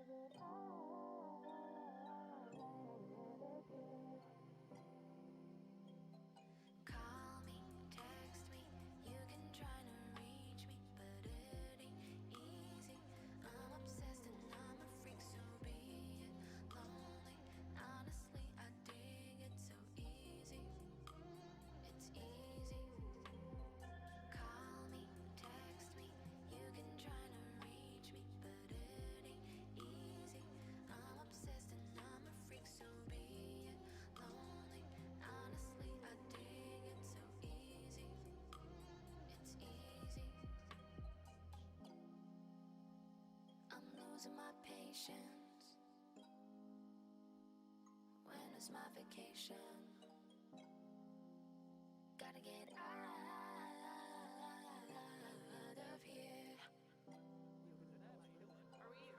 Call me, text me, you can try to reach me, but it ain't easy. I'm obsessed and I'm a freak, so be it. Lonely, honestly, I dig it so easy. It's easy. Call me, text me, you can try to reach me, but it ain't easy. I'm obsessed and I'm a freak, so be it. Lonely, honestly, I dig it so easy. It's easy. I'm losing my patience. When is my vacation? Gotta get out of here.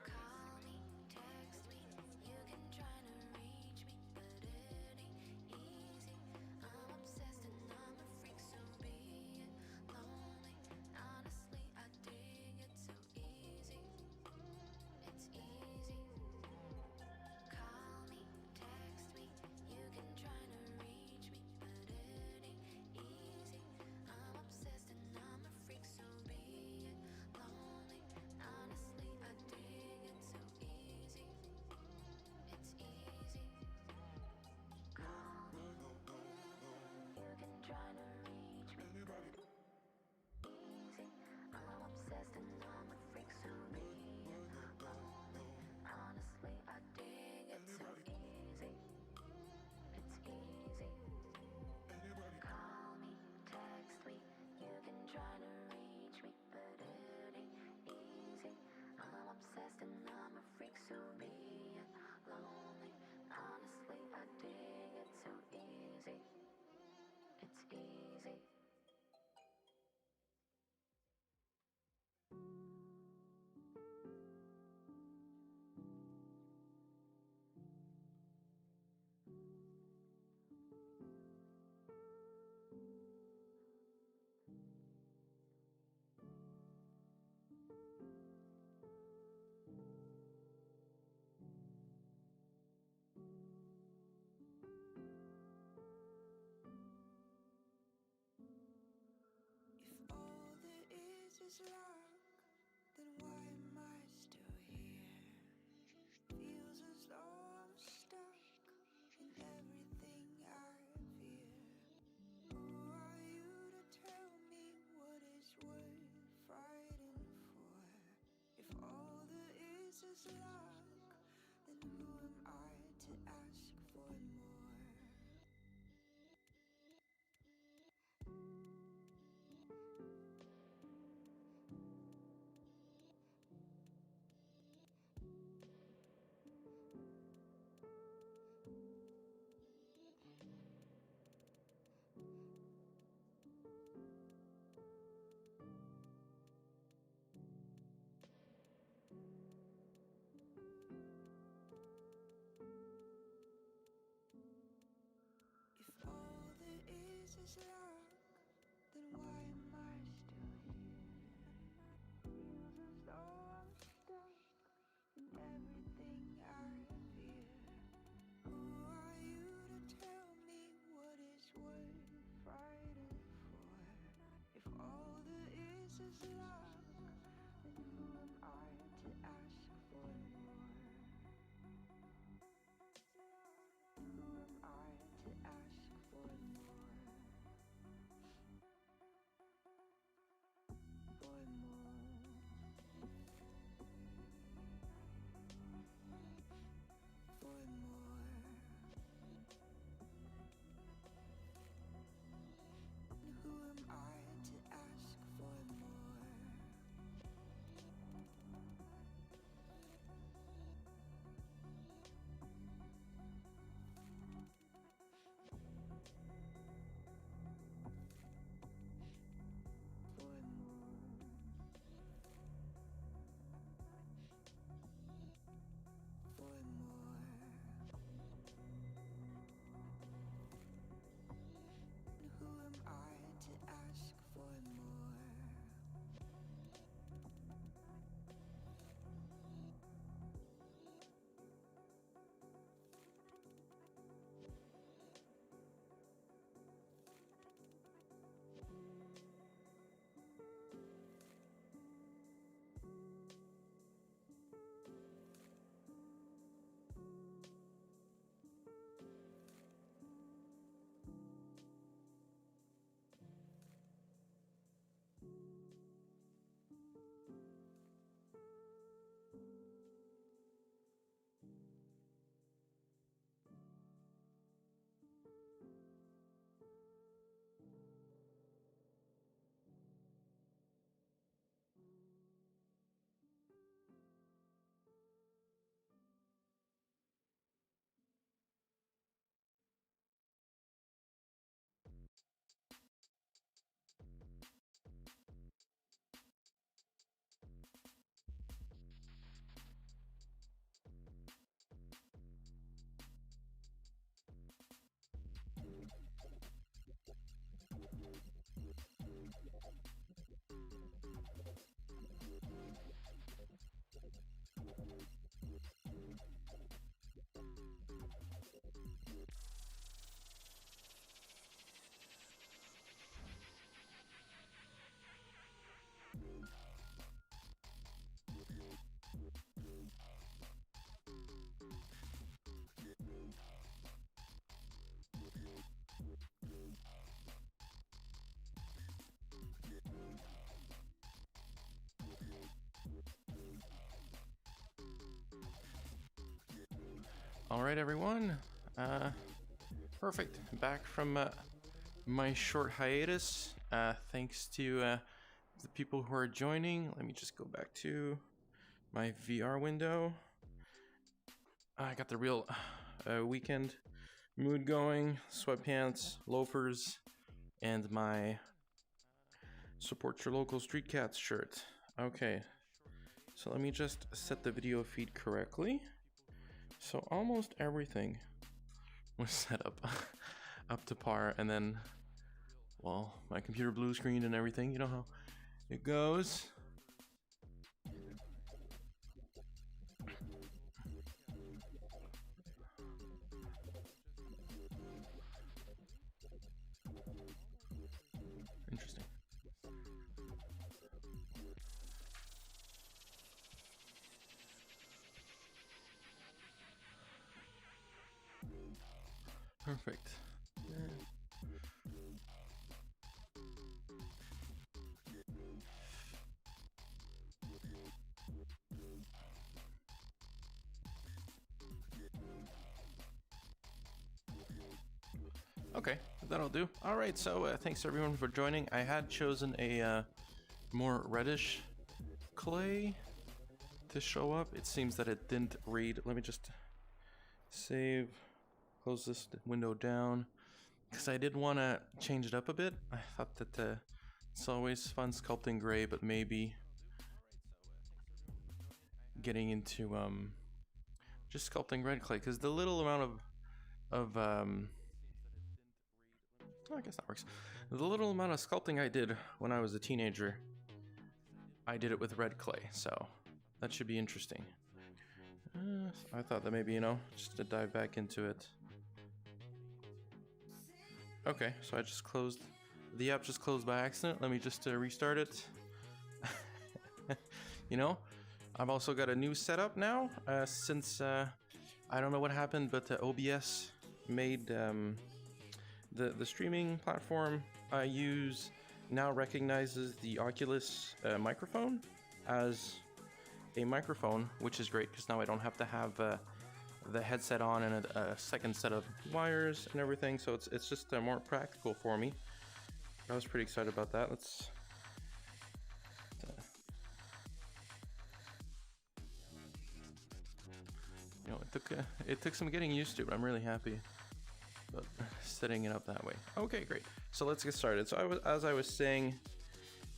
Call me, text me, you can try to reach me, but it ain't easy. I'm obsessed and I'm a freak, so be it. Lonely, honestly, I dig it so easy. It's easy. Call me, text me, you can try to reach me, but it ain't easy. I'm obsessed and I'm a freak, so be it. Lonely, honestly, I dig it so easy. It's easy. Call me, you can try to reach me, but it ain't easy. I'm obsessed and I'm a freak, so be it. Lonely, honestly, I dig it so easy. It's easy. Call me, text me, you can try to reach me, but it ain't easy. I'm obsessed and I'm a freak, so be it. Lonely, honestly, I dig it so easy. It's easy. If all there is luck, then why am I still here? Feels as though I'm stuck in everything I fear. Who are you to tell me what is worth fighting for? If all there is luck, then who am I to ask for more? If all there is luck, then why am I still here? Feels as though I'm stuck in everything I fear. Who are you to tell me what is worth fighting for? If all there is luck, then who am I to ask for more? Who am I to ask for more? All right, everyone. Perfect. Back from my short hiatus. Thanks to the people who are joining. Let me just go back to my VR window. I got the real weekend mood going. Sweatpants, loafers, and my support your local street cats shirt. Okay. So let me just set the video feed correctly. So almost everything was set up up to par, and then, well, my computer blue screened and everything. You know how it goes. Interesting. Perfect. Okay, that'll do. All right, so thanks everyone for joining. I had chosen a more reddish clay to show up. It seems that it didn't read. Let me just save, close this window down, because I did want to change it up a bit. I thought that it's always fun sculpting gray, but maybe getting into just sculpting red clay, because the little amount of I guess that works. The little amount of sculpting I did when I was a teenager, I did it with red clay, so that should be interesting. I thought that maybe, just to dive back into it. Okay, so I just closed, the app just closed by accident. Let me just restart it. I've also got a new setup now, since I don't know what happened, but OBS made the streaming platform I use now recognizes the Oculus microphone as a microphone, which is great because now I don't have to have the headset on and a second set of wires and everything, so it's just more practical for me. I was pretty excited about that. Let's it took some getting used to, but I'm really happy about setting it up that way. Okay, great. So let's get started. So as I was saying,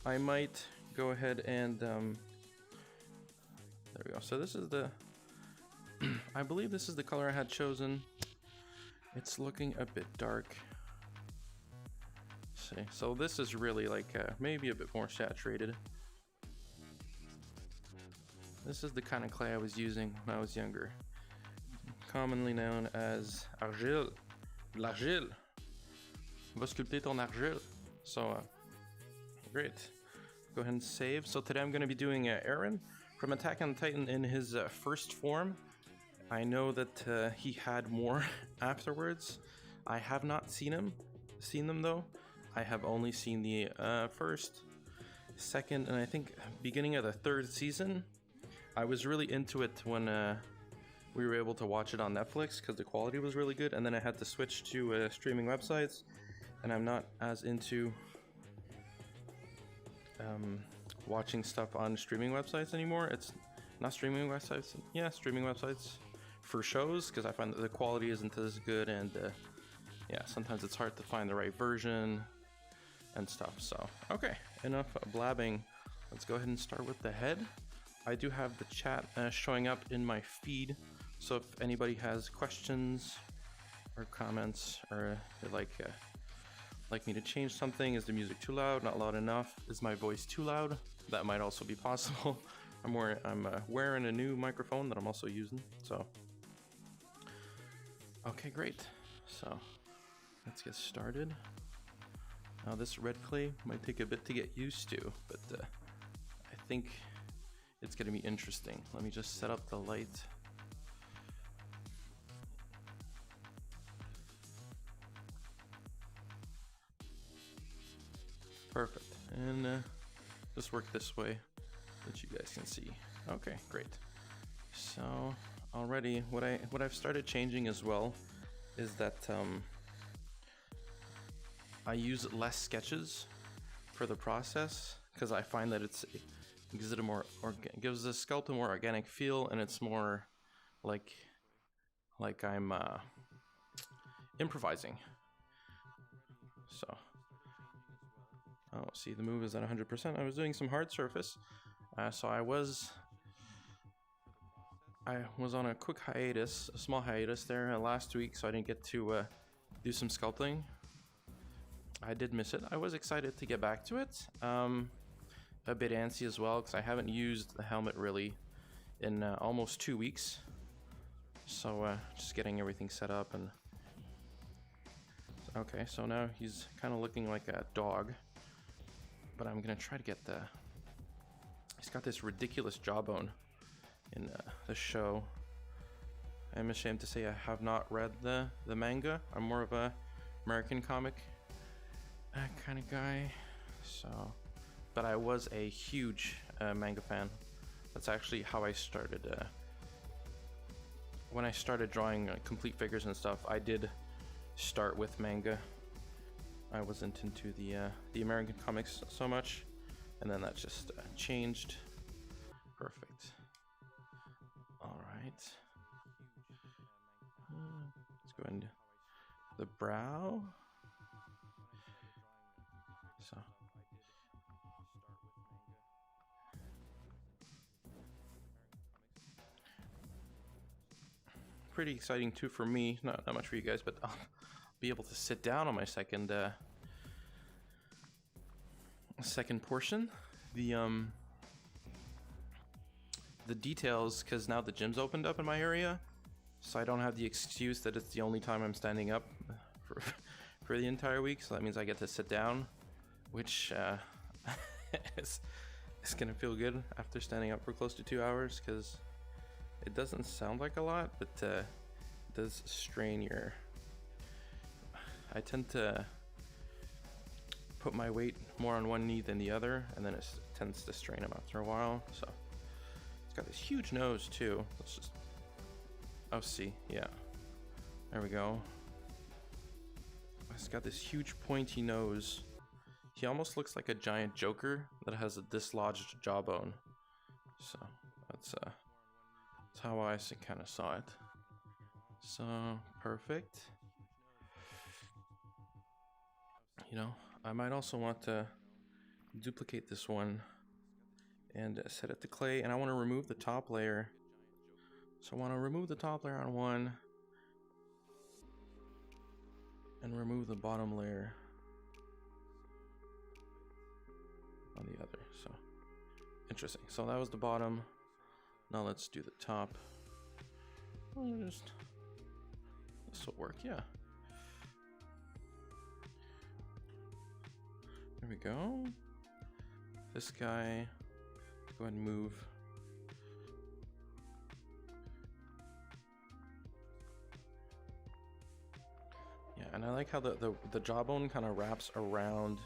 I might go ahead and there we go. So this is the I believe this is the color I had chosen. It's looking a bit dark. Let's see. So this is really like maybe a bit more saturated. This is the kind of clay I was using when I was younger, commonly known as argile. L'argile. Va sculpter ton argile. So, great. Go ahead and save. So today I'm going to be doing Eren from Attack on Titan in his first form. I know that he had more afterwards. I have not seen them though. I have only seen the first, second, and I think beginning of the third season. I was really into it when we were able to watch it on Netflix because the quality was really good, and then I had to switch to streaming websites, and I'm not as into watching stuff on streaming websites anymore. It's not streaming websites, yeah, streaming websites for shows, because I find that the quality isn't as good, and yeah, sometimes it's hard to find the right version and stuff. So okay, enough blabbing. Let's go ahead and start with the head. I do have the chat showing up in my feed, so if anybody has questions or comments, or they'd like me to change something, is the music too loud, not loud enough, is my voice too loud, that might also be possible. I'm wearing a new microphone that I'm also using, so okay, great. So let's get started. Now this red clay might take a bit to get used to, but I think it's going to be interesting. Let me just set up the light. Perfect. And just work this way that you guys can see. Okay, great. So already, what I've started changing as well is that I use less sketches for the process, because I find that it gives it a more gives the sculpt a more organic feel, and it's more like I'm improvising. So, oh, see, the move is at 100%. I was doing some hard surface, so I was on a quick hiatus, a small hiatus there last week, so I didn't get to do some sculpting. I did miss it. I was excited to get back to it. A bit antsy as well, because I haven't used the helmet really in almost 2 weeks. So just getting everything set up. And okay, so now he's kind of looking like a dog, but I'm gonna try to get he's got this ridiculous jawbone in the show. I'm ashamed to say I have not read the manga. I'm more of a American comic kind of guy. So, but I was a huge manga fan. That's actually how I started. When I started drawing complete figures and stuff, I did start with manga. I wasn't into the American comics so much, and then that just changed. Perfect. All right. Let's go into the brow. So. Pretty exciting too for me, not much for you guys, but I'll be able to sit down on my second portion. The details, because now the gym's opened up in my area, so I don't have the excuse that it's the only time I'm standing up for the entire week. So that means I get to sit down, which is gonna feel good after standing up for close to 2 hours, because it doesn't sound like a lot, but it does strain your... I tend to put my weight more on one knee than the other, and then it tends to strain them after a while. So it's got this huge nose too. Let's just... oh, see, yeah. There we go. It's got this huge pointy nose. He almost looks like a giant Joker that has a dislodged jawbone. So that's how I kind of saw it. So perfect. You know, I might also want to duplicate this one and set it to clay, and I want to remove the top layer. So I want to remove the top layer on one and remove the bottom layer on the other. So interesting. So that was the bottom. Now let's do the top. This will work, yeah. There we go. This guy, go ahead and move. Yeah, and I like how the jawbone kind of wraps around,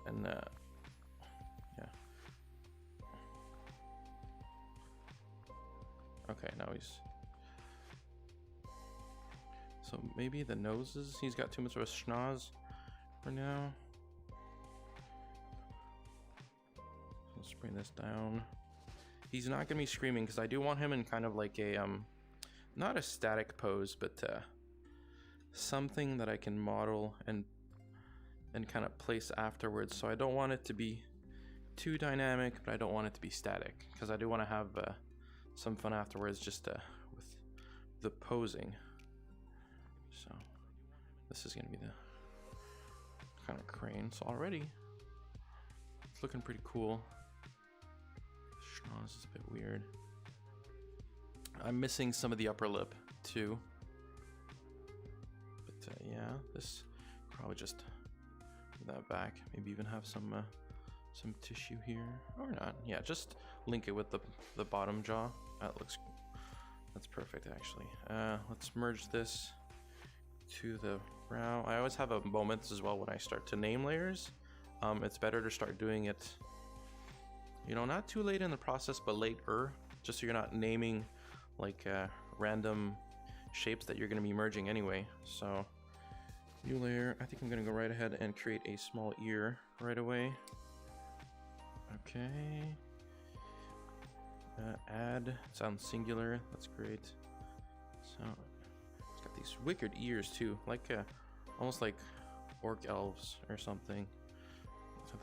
and yeah. Okay, now he's... so maybe the noses, he's got too much of a schnoz for now. Let's bring this down. He's not gonna be screaming, because I do want him in kind of like a not a static pose, but something that I can model and kind of place afterwards. So I don't want it to be too dynamic, but I don't want it to be static, because I do want to have some fun afterwards, just with the posing. So this is gonna be the kind of crane. So already it's looking pretty cool. Schnoz is a bit weird. I'm missing some of the upper lip too, but yeah, this probably just put that back. Maybe even have some tissue here, or not. Yeah, just link it with the bottom jaw. That's perfect actually. Let's merge this to the brow. I always have a moment as well when I start to name layers. It's better to start doing it, you know, not too late in the process, but later, just so you're not naming like random shapes that you're going to be merging anyway. So new layer. I think I'm going to go right ahead and create a small ear right away. Okay. Add sounds singular. That's great. So it's got these wicked ears too, like almost like orc elves or something. So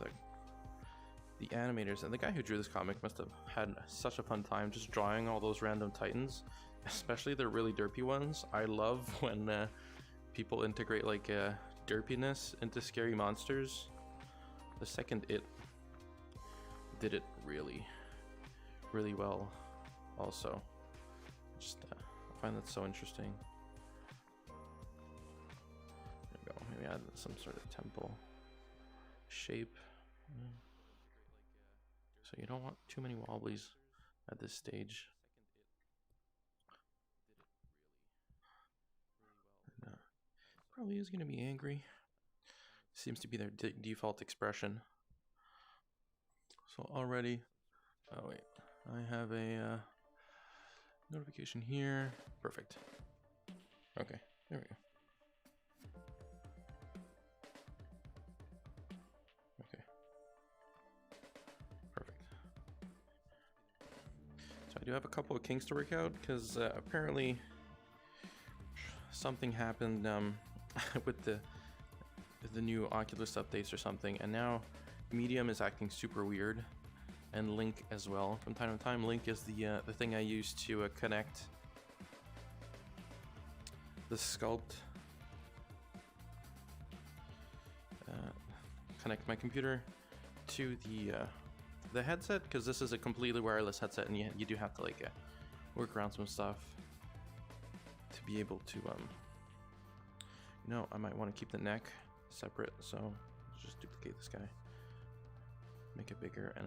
the animators and the guy who drew this comic must have had such a fun time just drawing all those random titans, especially the really derpy ones. I love when people integrate like derpiness into scary monsters. The second It did it really well also. Just I find that so interesting. There we go. Maybe add some sort of temple shape. So you don't want too many wobblies at this stage. And, probably is going to be angry. Seems to be their default expression. So already, oh wait, I have a notification here. Perfect. Okay, there we go. Okay, perfect. So I do have a couple of kinks to work out because apparently something happened with the new Oculus updates or something, and now Medium is acting super weird, and Link as well. From time to time, Link is the thing I use to connect the sculpt, connect my computer to the headset, because this is a completely wireless headset, and you do have to like work around some stuff to be able to I might want to keep the neck separate, so let's just duplicate this guy, make it bigger, and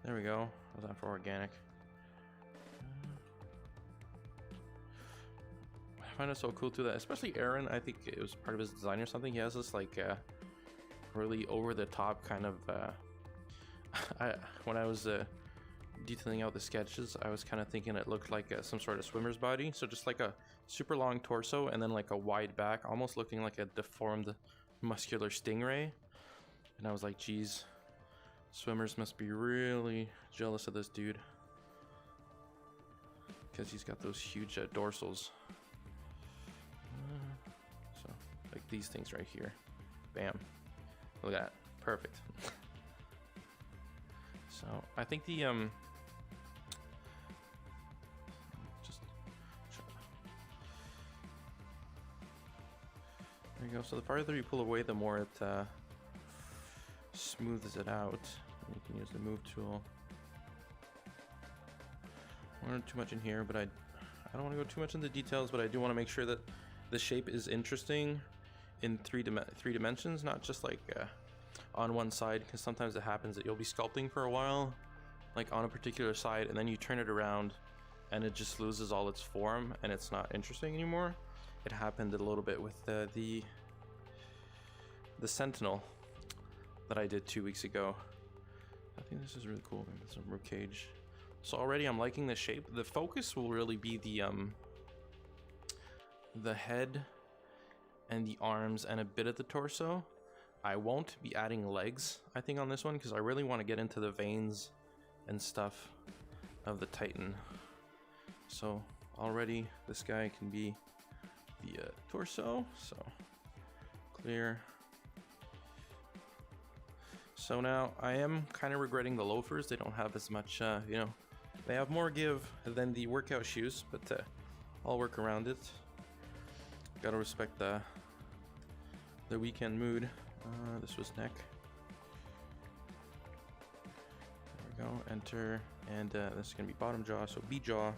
there we go. How's that for organic? I find it so cool too that, especially Eren, I think it was part of his design or something, he has this like really over the top kind of when I was detailing out the sketches, I was kind of thinking it looked like some sort of swimmer's body, so just like a super long torso and then like a wide back, almost looking like a deformed muscular stingray. And I was like, geez, swimmers must be really jealous of this dude, because he's got those huge dorsals. So like these things right here, bam, look at that, perfect. So I think the there you go. So the farther you pull away, the more it smooths it out. You can use the move tool. I don't want too much in here, but I don't want to go too much into details, but I do want to make sure that the shape is interesting in three dimensions, not just like on one side, because sometimes it happens that you'll be sculpting for a while, like on a particular side, and then you turn it around and it just loses all its form and it's not interesting anymore. It happened a little bit with the Sentinel that I did 2 weeks ago. I think this is really cool. Some rib cage. So already I'm liking the shape. The focus will really be the head and the arms and a bit of the torso. I won't be adding legs, I think, on this one, because I really want to get into the veins and stuff of the Titan. So already this guy can be the torso. So clear. So now I am kind of regretting the loafers. They don't have as much, they have more give than the workout shoes, but I'll work around it. Gotta respect the weekend mood. This was neck. There we go. Enter, and this is gonna be bottom jaw. So B jaw.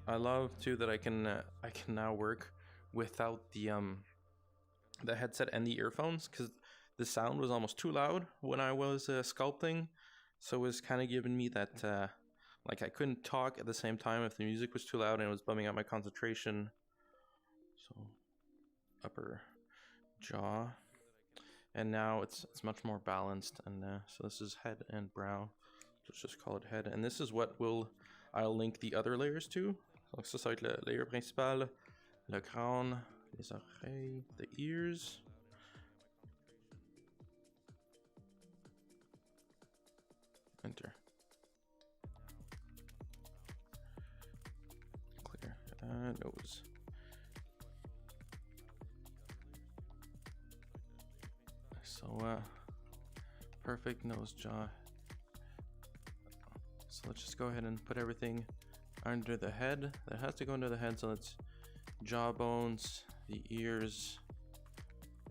I love too that I can now work without the headset and the earphones, because the sound was almost too loud when I was sculpting, so it was kind of giving me that like I couldn't talk at the same time if the music was too loud, and it was bumming out my concentration. So upper jaw, and now it's much more balanced. And so this is head and brow. Let's just call it head. And this is what I'll link the other layers to. Donc ça va être le layer principal, le crâne, les oreilles, the ears. Enter. Clear. Nose. So perfect nose, jaw. So let's just go ahead and put everything under the head. That has to go under the head, so it's jaw bones, the ears,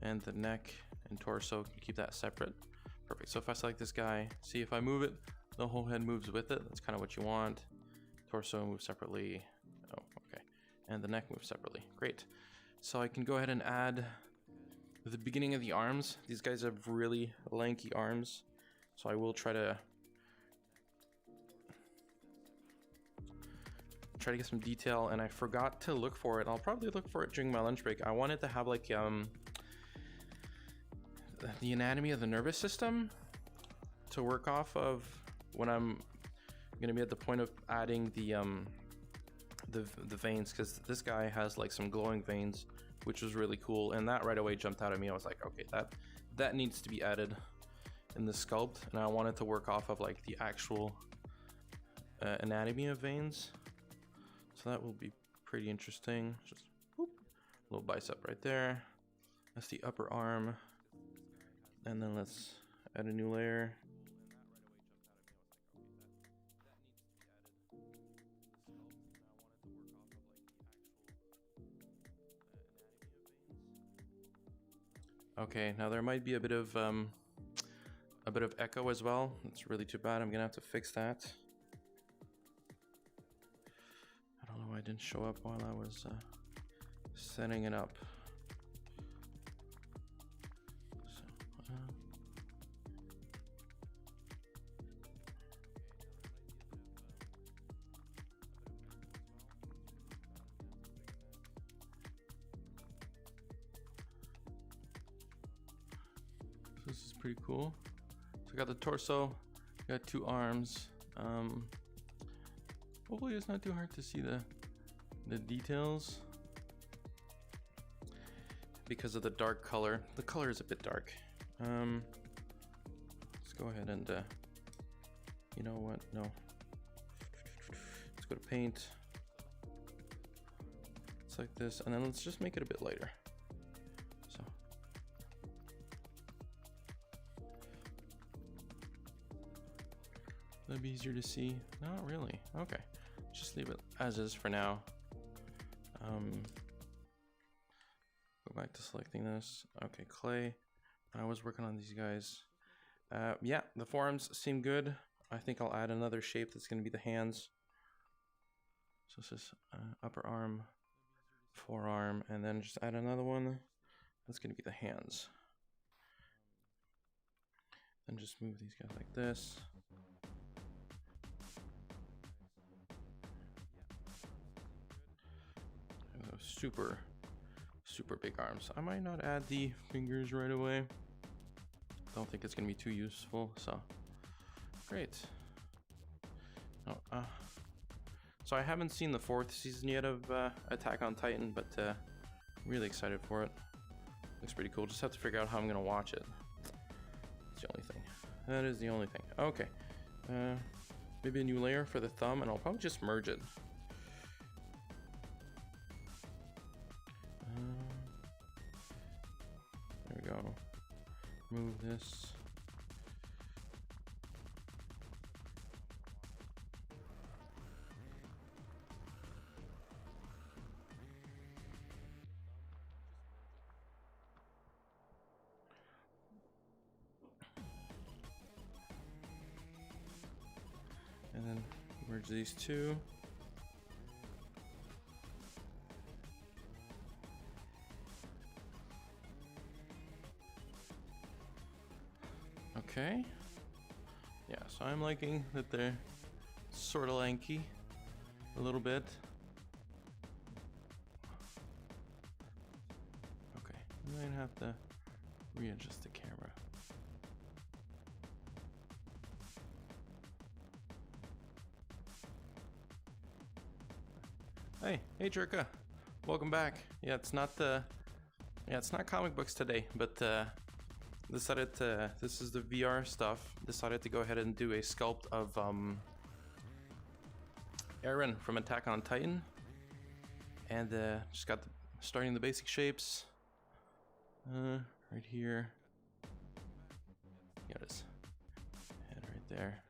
and the neck and torso. Keep that separate. Perfect. So if I select this guy, see if I move it, the whole head moves with it. That's kind of what you want. Torso moves separately. Oh, okay. And the neck moves separately. Great. So I can go ahead and add the beginning of the arms. These guys have really lanky arms, so I will try to get some detail, and I forgot to look for it. I'll probably look for it during my lunch break. I wanted to have like the anatomy of the nervous system to work off of when I'm gonna be at the point of adding the veins, because this guy has like some glowing veins, which was really cool, and that right away jumped out at me. I was like, okay, that needs to be added in the sculpt, and I wanted to work off of like the actual anatomy of veins. So that will be pretty interesting. Just whoop, little bicep right there. That's the upper arm. And then let's add a new layer. Okay, now there might be a bit of echo as well. It's really too bad. I'm gonna have to fix that. I don't know why it didn't show up while I was setting it up. This is pretty cool. So I got the torso, got 2 arms. Hopefully it's not too hard to see the details because of the dark color. The color is a bit dark. Let's go ahead and you know what? No. Let's go to paint. It's like this, and then let's just make it a bit lighter. So. That'd be easier to see. Not really. Okay. Just leave it as is for now. Go back to selecting this. Okay, clay. I was working on these guys. Yeah, the forearms seem good. I think I'll add another shape that's going to be the hands. So this is upper arm, forearm, and then just add another one. That's going to be the hands. Then just move these guys like this. Super big arms. I might not add the fingers right away. Don't think it's gonna be too useful, so great. Oh, so I haven't seen the 4th season yet of Attack on Titan, but really excited for it. Looks pretty cool. Just have to figure out how I'm gonna watch it. That's the only thing. That is the only thing. Okay. Maybe a new layer for the thumb, and I'll probably just merge it. There we go. Move this. And then merge these two. Okay. Yeah, so I'm liking that they're sort of lanky a little bit. Okay, I might have to readjust adjust the camera. Hey Jerka, welcome back. Yeah, it's not comic books today, but decided to, this is the VR stuff. Decided to go ahead and do a sculpt of Eren from Attack on Titan, and just got starting the basic shapes right here. Here it is, and right there.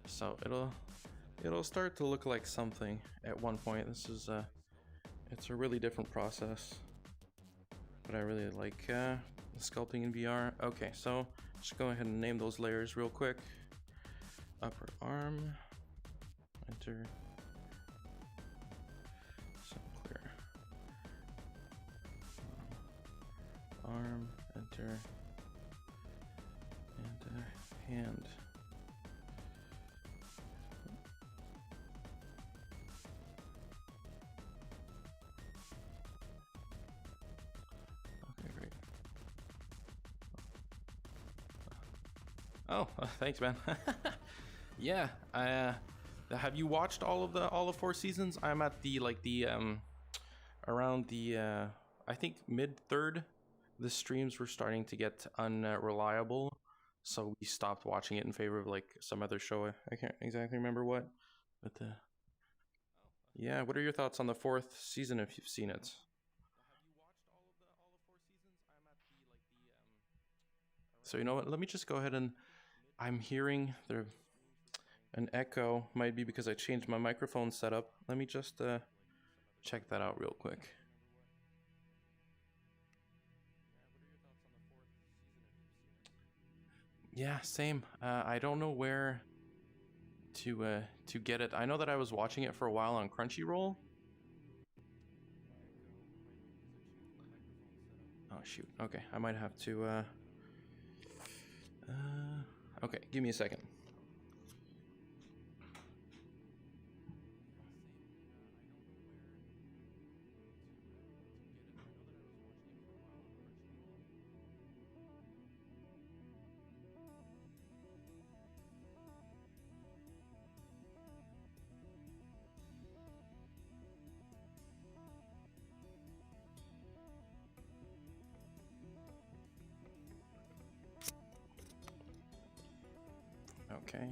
So it'll start to look like something at one point. This is it's a really different process, but I really like sculpting in VR. Okay, so just go ahead and name those layers real quick. Upper arm, enter, so clear. Arm, enter, and hand. Oh, thanks, man. Yeah, have you watched all of 4 seasons? I'm at the around the I think mid-third. The streams were starting to get unreliable, so we stopped watching it in favor of like some other show. I can't exactly remember what, but yeah. What are your thoughts on the 4th season if you've seen it? So you know what? Let me just go ahead and. I'm hearing there an echo. Might be because I changed my microphone setup. Let me just check that out real quick. Yeah, same. I don't know where to get it. I know that I was watching it for a while on Crunchyroll. Oh shoot. Okay, I might have to. Okay, give me a second. Okay.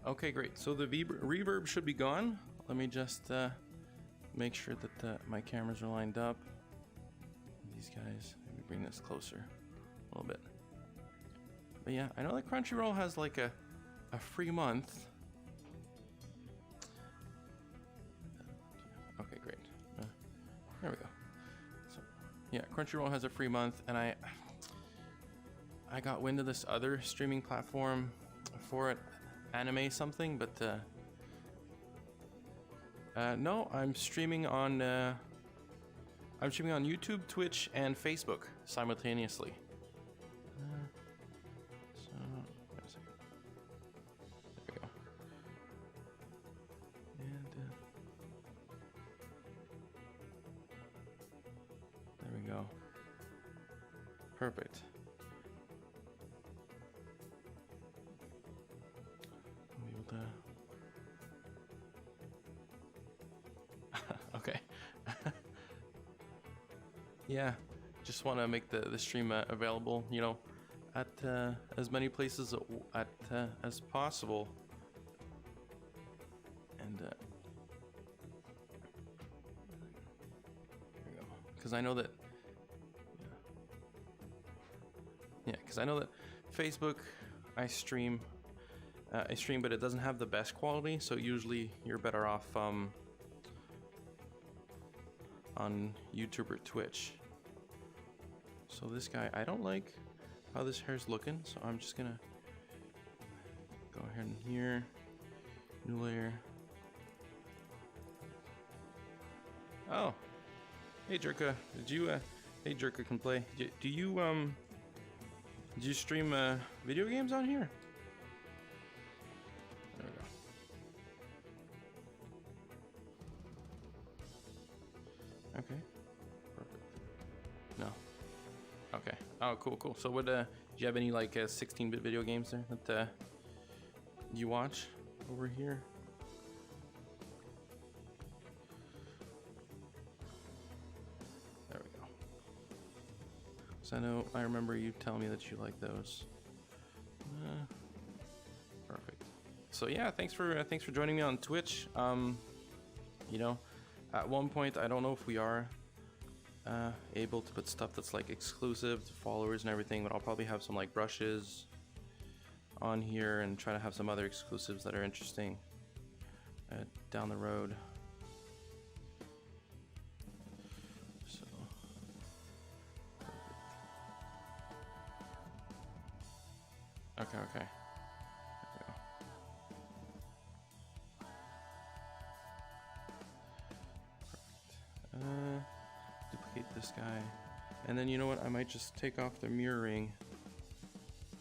Okay, great. So the reverb should be gone. Let me just make sure that my cameras are lined up. These guys, let me bring this closer a little bit. But yeah, I know that Crunchyroll has like a free month. Okay, great. There we go. So yeah, Crunchyroll has a free month, and I got wind of this other streaming platform for it, anime something, but no, I'm streaming on YouTube, Twitch, and Facebook simultaneously. So wait a second. There we go. And there we go. Perfect. Okay. Yeah, just want to make the stream available, you know, at as many places as possible. And there we go. Because I know that. Yeah, because I know that Facebook, I stream, but it doesn't have the best quality. So usually you're better off on YouTube or Twitch. So this guy, I don't like how this hair's looking, so I'm just gonna go ahead and here, new layer. Oh, hey Jerka, did you? Hey Jerka can play. Do you stream video games on here? There we go. Okay, perfect. Okay. Oh, cool, cool. So what, do you have any like 16-bit video games there that you watch over here? There we go. So I remember you telling me that you like those. Perfect. So yeah, thanks for joining me on Twitch. You know, at one point, I don't know if we are able to put stuff that's like exclusive to followers and everything, but I'll probably have some like brushes on here and try to have some other exclusives that are interesting down the road. So okay. Duplicate this guy, and then you know what, I might just take off the mirroring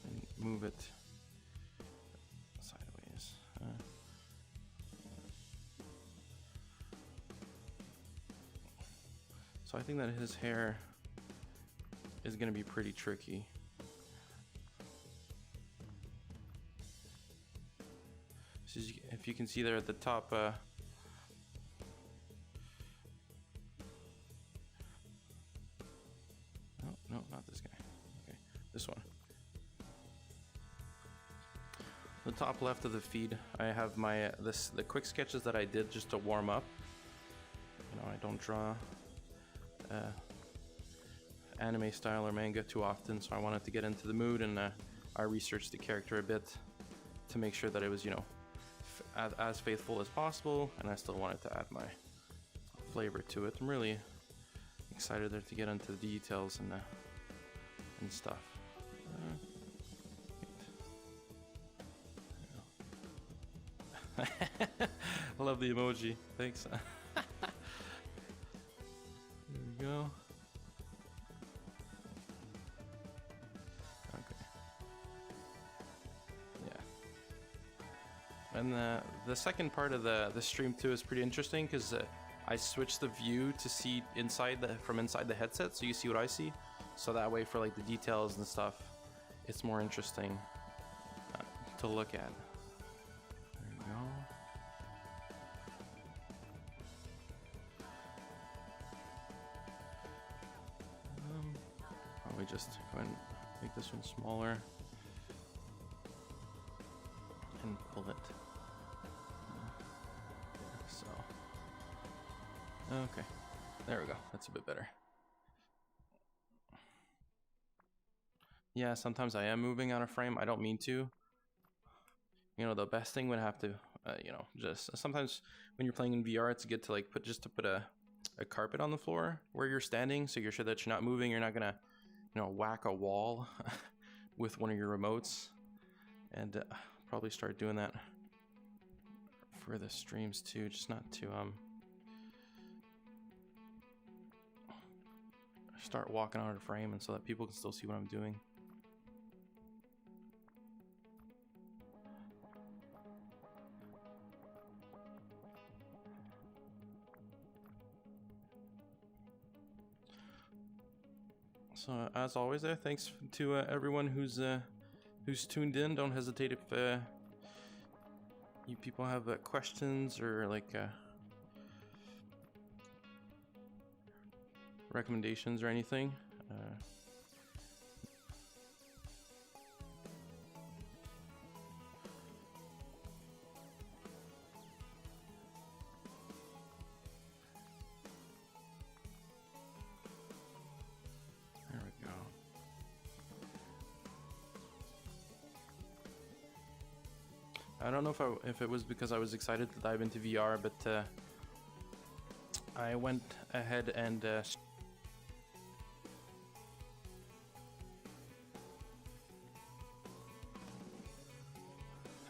and move it sideways. So I think that his hair is going to be pretty tricky. So if you can see there at the top, no, not this guy. Okay, this one. The top left of the feed, I have my the quick sketches that I did just to warm up. You know, I don't draw anime style or manga too often, so I wanted to get into the mood, and I researched the character a bit to make sure that it was, you know, as faithful as possible, and I still wanted to add my flavor to it. I'm really excited there to get into the details and stuff. I love the emoji. Thanks. There we go. Okay. Yeah. And the second part of the stream too is pretty interesting because I switched the view to see from inside the headset, so you see what I see. So that way, for like the details and stuff, it's more interesting to look at. There we go. Probably just go ahead and make this one smaller and pull it. So, okay, there we go. That's a bit better. Yeah, sometimes I am moving out of frame. I don't mean to. You know, the best thing would have to, you know, just sometimes when you're playing in VR, it's good to like put a carpet on the floor where you're standing, so you're sure that you're not moving. You're not gonna, you know, whack a wall with one of your remotes. And probably start doing that for the streams too, just not to start walking out of frame, and so that people can still see what I'm doing. So as always, there, thanks to everyone who's tuned in. Don't hesitate if you people have questions or like recommendations or anything. There we go. I don't know if it was because I was excited to dive into VR, but I went ahead and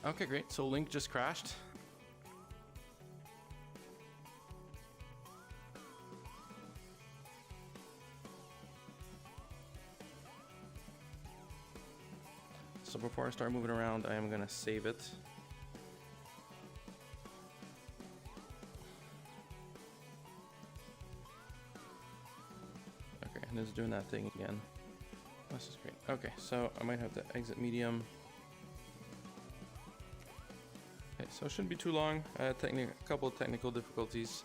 okay, great. So Link just crashed. So before I start moving around, I am gonna save it. Okay, and it's doing that thing again. This is great. Okay, so I might have to exit medium. Okay, so it shouldn't be too long. A couple of technical difficulties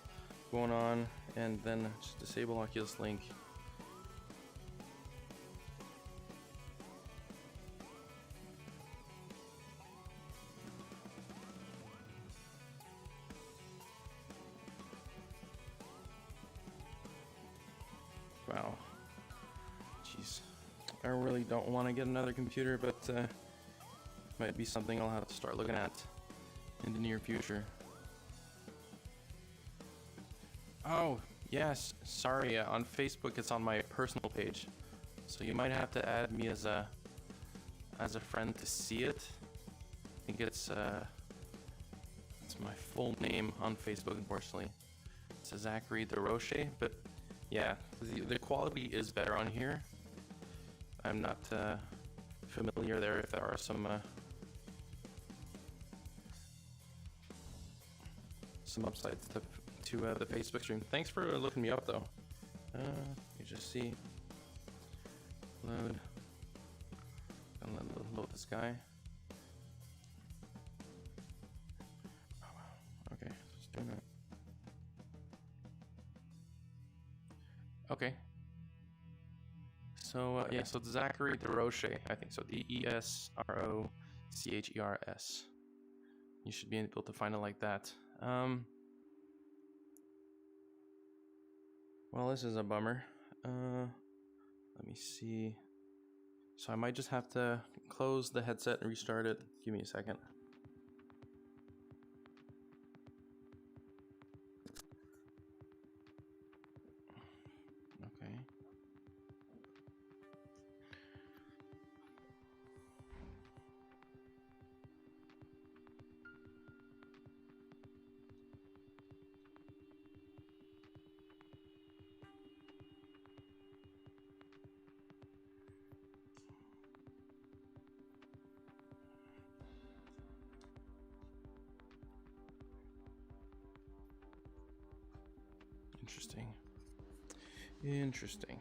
going on, and then just disable Oculus Link. Wow. Jeez. I really don't want to get another computer, but might be something I'll have to start looking at in the near future. Oh, yes. Sorry, on Facebook it's on my personal page. So you might have to add me as a friend to see it. I think it's my full name on Facebook, unfortunately. It's Zachary DeRoche, but yeah, the quality is better on here. I'm not familiar there if there are some upsides to the Facebook stream. Thanks for looking me up though. You just see load. Gonna load this guy. Oh wow. Okay, just doing that. Okay. So yeah, so it's Zachary DeRoche, I think so. DESROCHERS. You should be able to find it like that. Well, this is a bummer. Let me see. So I might just have to close the headset and restart it. Give me a second. Okay. Interesting. Interesting.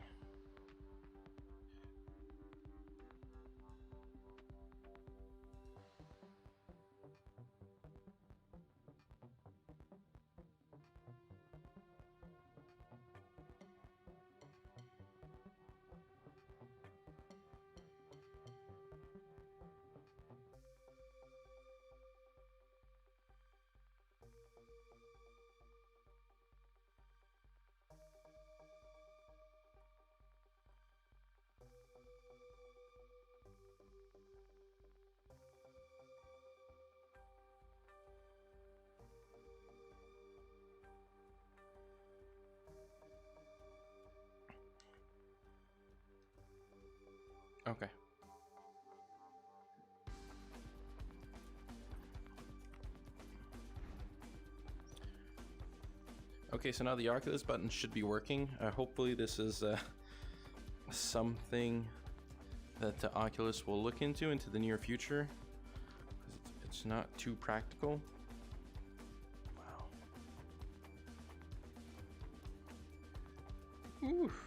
Okay. Okay, so now the Oculus button should be working. Hopefully this is something that the Oculus will look into the near future. It's not too practical. Wow. Oof.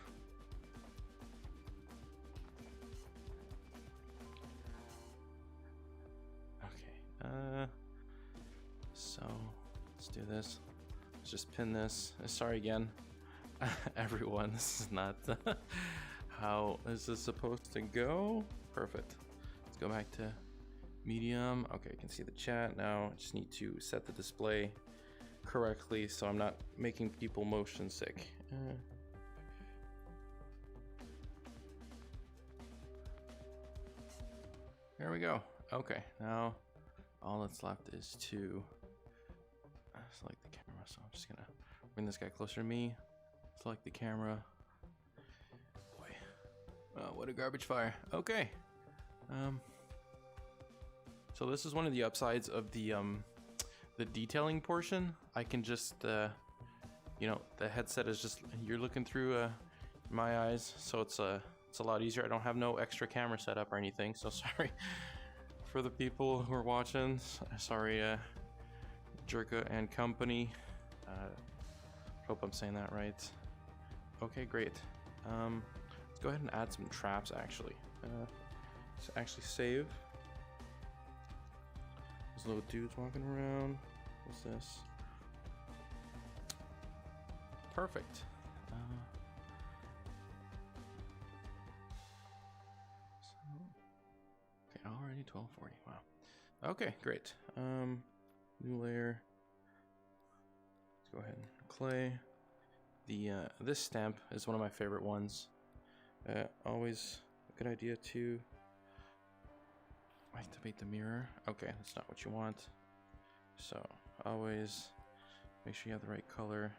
Okay. So let's do this. Let's just pin this. Sorry again, everyone. This is not how this is supposed to go. Perfect. Let's go back to medium. Okay, you can see the chat now. I just need to set the display correctly so I'm not making people motion sick. There we go. Okay, now all that's left is to select the camera. So I'm just gonna bring this guy closer to me. Select the camera. Boy, what a garbage fire. Okay. So this is one of the upsides of the detailing portion. I can just, you know, the headset is just, you're looking through my eyes, so it's a lot easier. I don't have no extra camera setup or anything, so sorry for the people who are watching. Sorry, Jerka and company. Hope I'm saying that right. Okay, great. go ahead and add some traps actually. Let's actually save. There's little dudes walking around. What's this? Perfect. Okay, already 12:40. Wow. Okay, great. New layer. Let's go ahead and clay. This stamp is one of my favorite ones. Always a good idea to activate the mirror. Okay, that's not what you want. So always make sure you have the right color.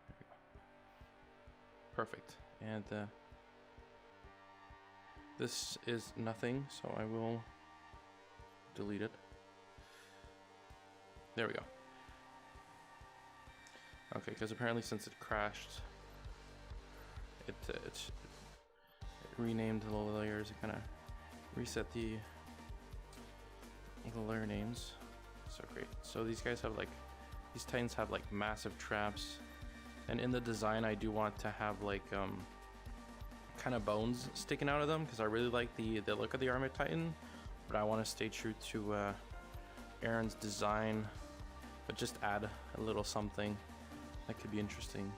There we go. Perfect. And this is nothing, so I will delete it. There we go. Okay, because apparently since it crashed, it renamed the layers. It kind of reset the layer names. So great. So these guys have like, these titans have like massive traps, and in the design I do want to have like kind of bones sticking out of them, because I really like the look of the armored titan, but I want to stay true to Eren's design, but just add a little something that could be interesting.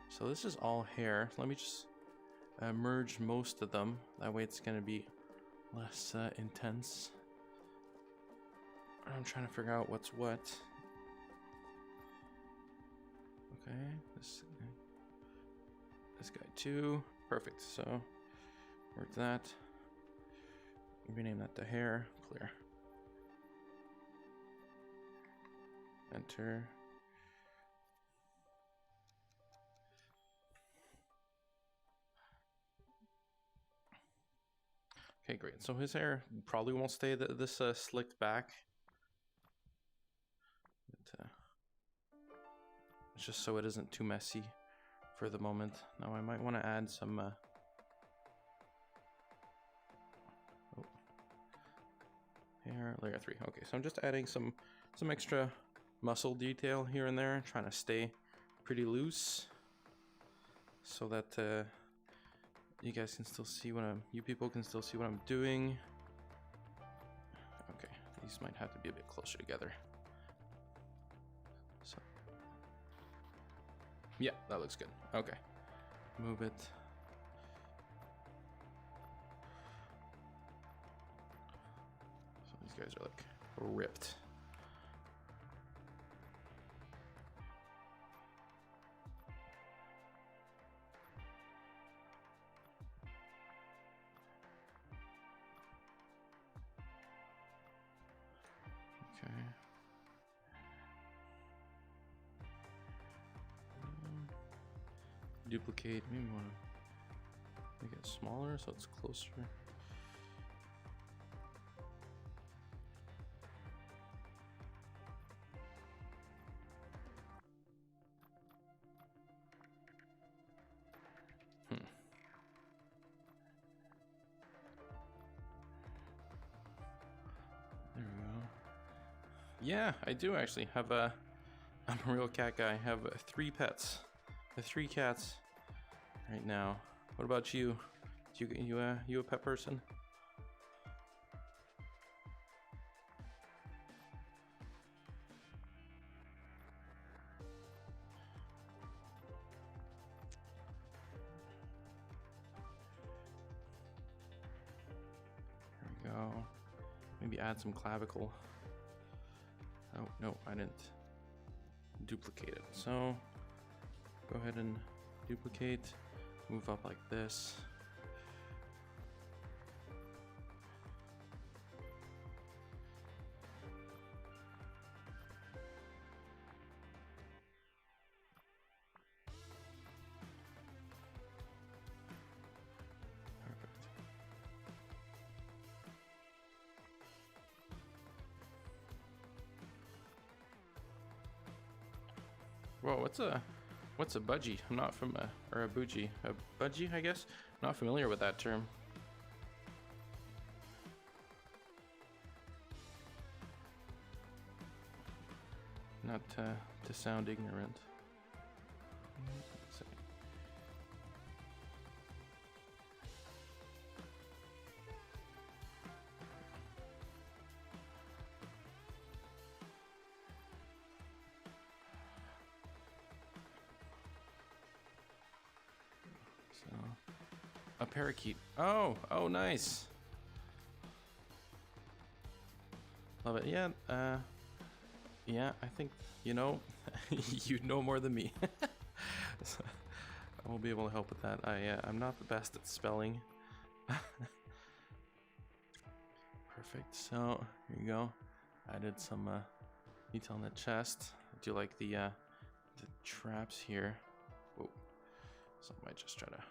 So this is all hair. Let me just merge most of them. That way it's going to be less intense. I'm trying to figure out what's what. Okay, this guy too. Perfect. So work that. Rename that to hair. Clear. Enter. Okay, great. So his hair probably won't stay this slicked back. But, it's just so it isn't too messy for the moment. Now I might want to add some hair layer 3. Okay, so I'm just adding some extra muscle detail here and there, trying to stay pretty loose so that you guys can still see you people can still see what I'm doing. Okay, these might have to be a bit closer together. So, yeah, that looks good. Okay, move it. So these guys are like ripped. Okay. Duplicate. Maybe want to make it smaller so it's closer. There we go. Yeah, I do actually have I'm a real cat guy. I have 3 pets. I have 3 cats right now. What about you? You a pet person? There we go. Maybe add some clavicle. Oh, no, I didn't duplicate it. So go ahead and duplicate, move up like this. Perfect. Whoa, what's a budgie? I'm not from or a bougie. A budgie, I guess? I'm not familiar with that term. Not to sound ignorant. So, a parakeet. Oh, oh, nice. Love it. Yeah, yeah, I think, you know, you know more than me. So, I won't be able to help with that. I'm not the best at spelling. Perfect. So, here you go. I did some detail on the chest. I do like the traps here. Whoa. So I might just try to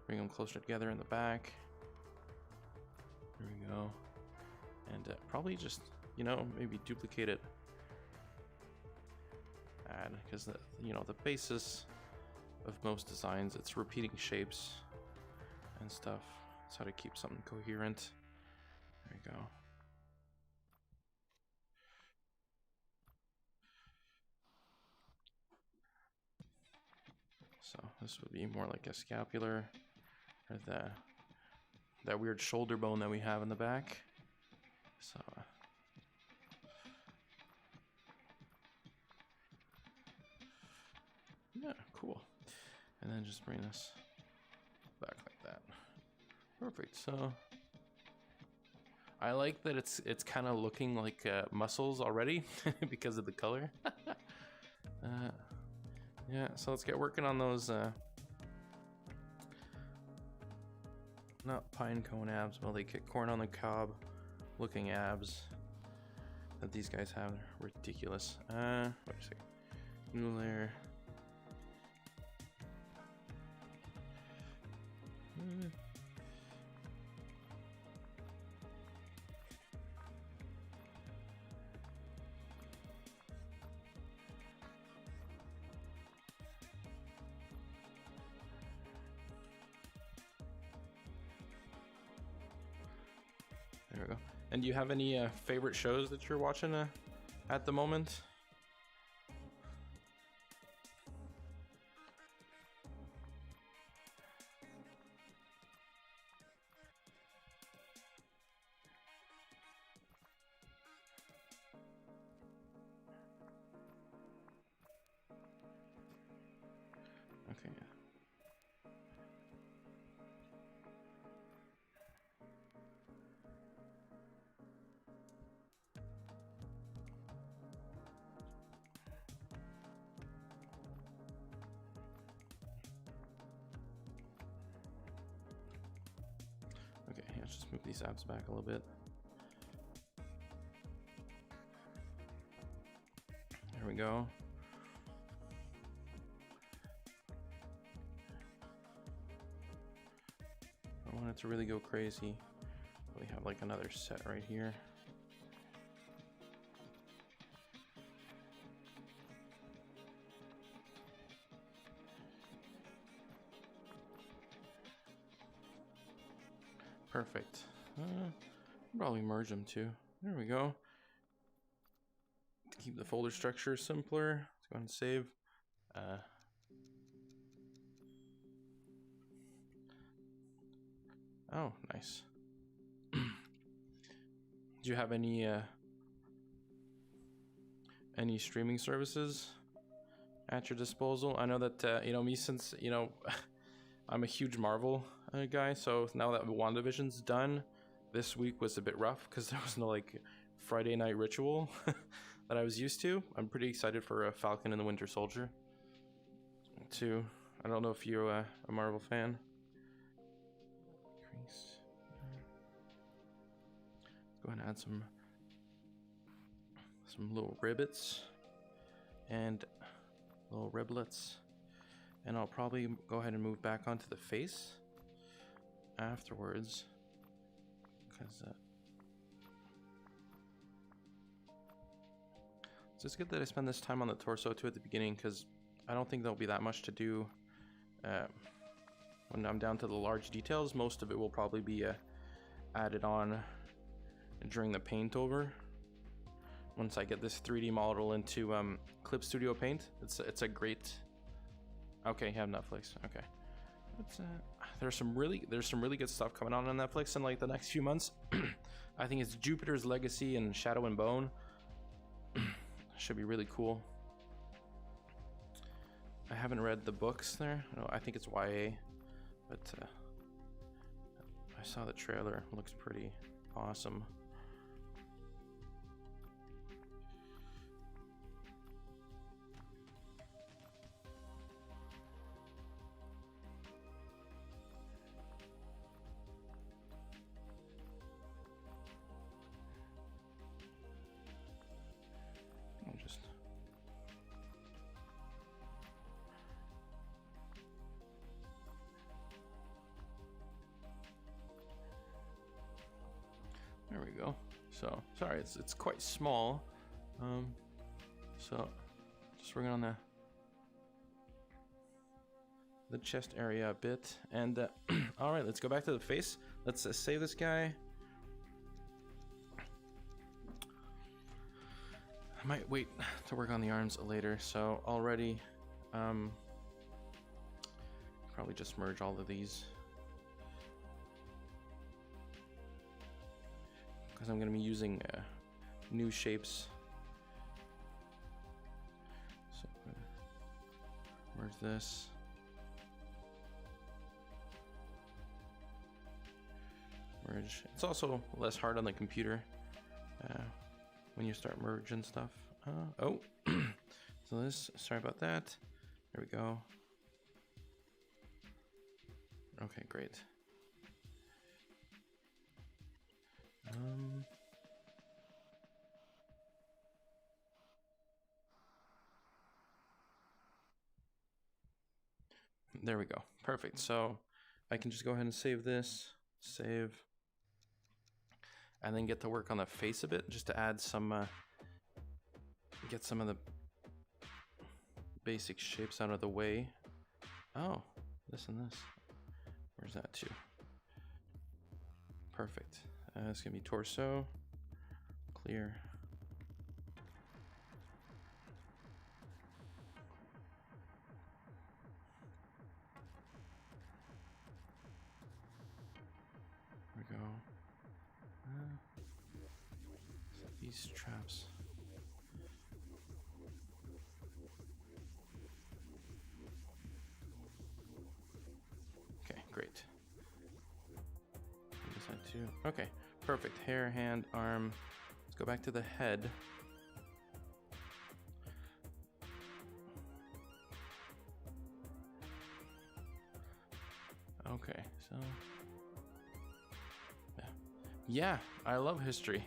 bring them closer together in the back. There we go. And probably just, you know, maybe duplicate it. Add, because the, you know, the basis of most designs, it's repeating shapes and stuff. It's how to keep something coherent. There you go. So this would be more like a scapular, or that weird shoulder bone that we have in the back. So yeah, cool. And then just bring this back like that. Perfect. So I like that it's kind of looking like muscles already because of the color. Yeah, so let's get working on those not pine cone abs, well, they get corn on the cob looking abs that these guys have. They're ridiculous. Wait a second. New layer. There we go. And do you have any favorite shows that you're watching at the moment? Okay. Okay, yeah, let's just move these abs back a little bit. There we go. I want it to really go crazy. We have like another set right here. Perfect. Probably merge them too. There we go. To keep the folder structure simpler, let's go ahead and save. Oh, nice. Do you have any streaming services at your disposal? I know that you know me, since you know I'm a huge Marvel guy, so now that WandaVision's done, this week was a bit rough because there was no like Friday night ritual that I was used to. I'm pretty excited for Falcon and the Winter Soldier too. I don't know if you're a Marvel fan. Let's go ahead and add some little ribbits and little riblets, and I'll probably go ahead and move back onto the face afterwards, because so it's good that I spend this time on the torso too at the beginning, because I don't think there'll be that much to do when I'm down to the large details. Most of it will probably be added on during the paint over. Once I get this 3D model into Clip Studio Paint, it's a great. Okay, you have Netflix. Okay, there's some really good stuff coming on Netflix in like the next few months. I think it's Jupiter's Legacy and Shadow and Bone. Should be really cool. I haven't read the books there. No, I think it's YA. but I saw the trailer. Looks pretty awesome. There we go. So sorry, it's quite small. So just working on the chest area a bit. And all right, let's go back to the face. Let's save this guy. I might wait to work on the arms later. So already, probably just merge all of these, because I'm going to be using new shapes. So merge this. Merge. It's also less hard on the computer when you start merging stuff. Oh, so this, sorry about that. There we go. Okay, great. There we go. Perfect. So I can just go ahead and save this, save, and then get to work on the face a bit, just to add some, get some of the basic shapes out of the way. Oh, this and this. Where's that too? Perfect. It's gonna be torso, clear. There we go. Set these traps. Okay, great. This side too. Okay, perfect. Hair, hand, arm. Let's go back to the head. Okay, so yeah, I love history.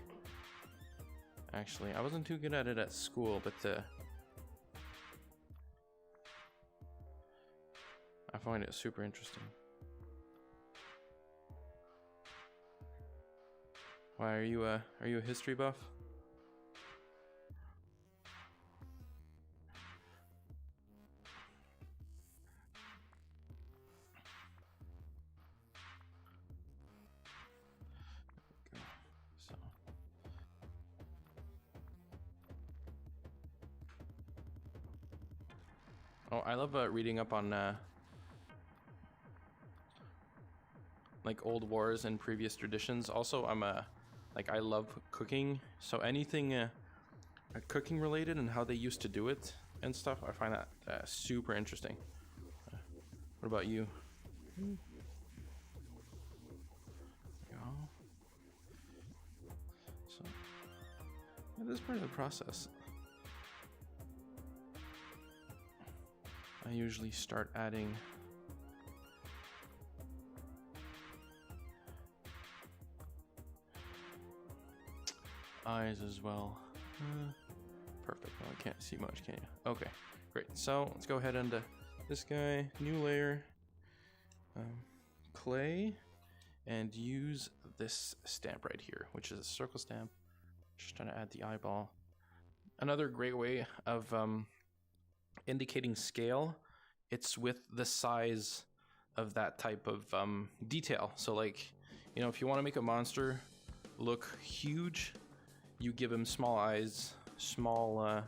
Actually, I wasn't too good at it at school, but I find it super interesting. Why are you a history buff? So oh, I love reading up on like old wars and previous traditions. Also, I'm like, I love cooking, so anything cooking related and how they used to do it and stuff, I find that super interesting. What about you? There we go. So yeah, this is part of the process. I usually start adding eyes as well. Perfect. Well, I can't see much, can you? Okay, great. So let's go ahead and this guy, new layer, clay, and use this stamp right here, which is a circle stamp. Just trying to add the eyeball. Another great way of indicating scale, it's with the size of that type of detail. So like, you know, if you want to make a monster look huge, you give him small eyes, small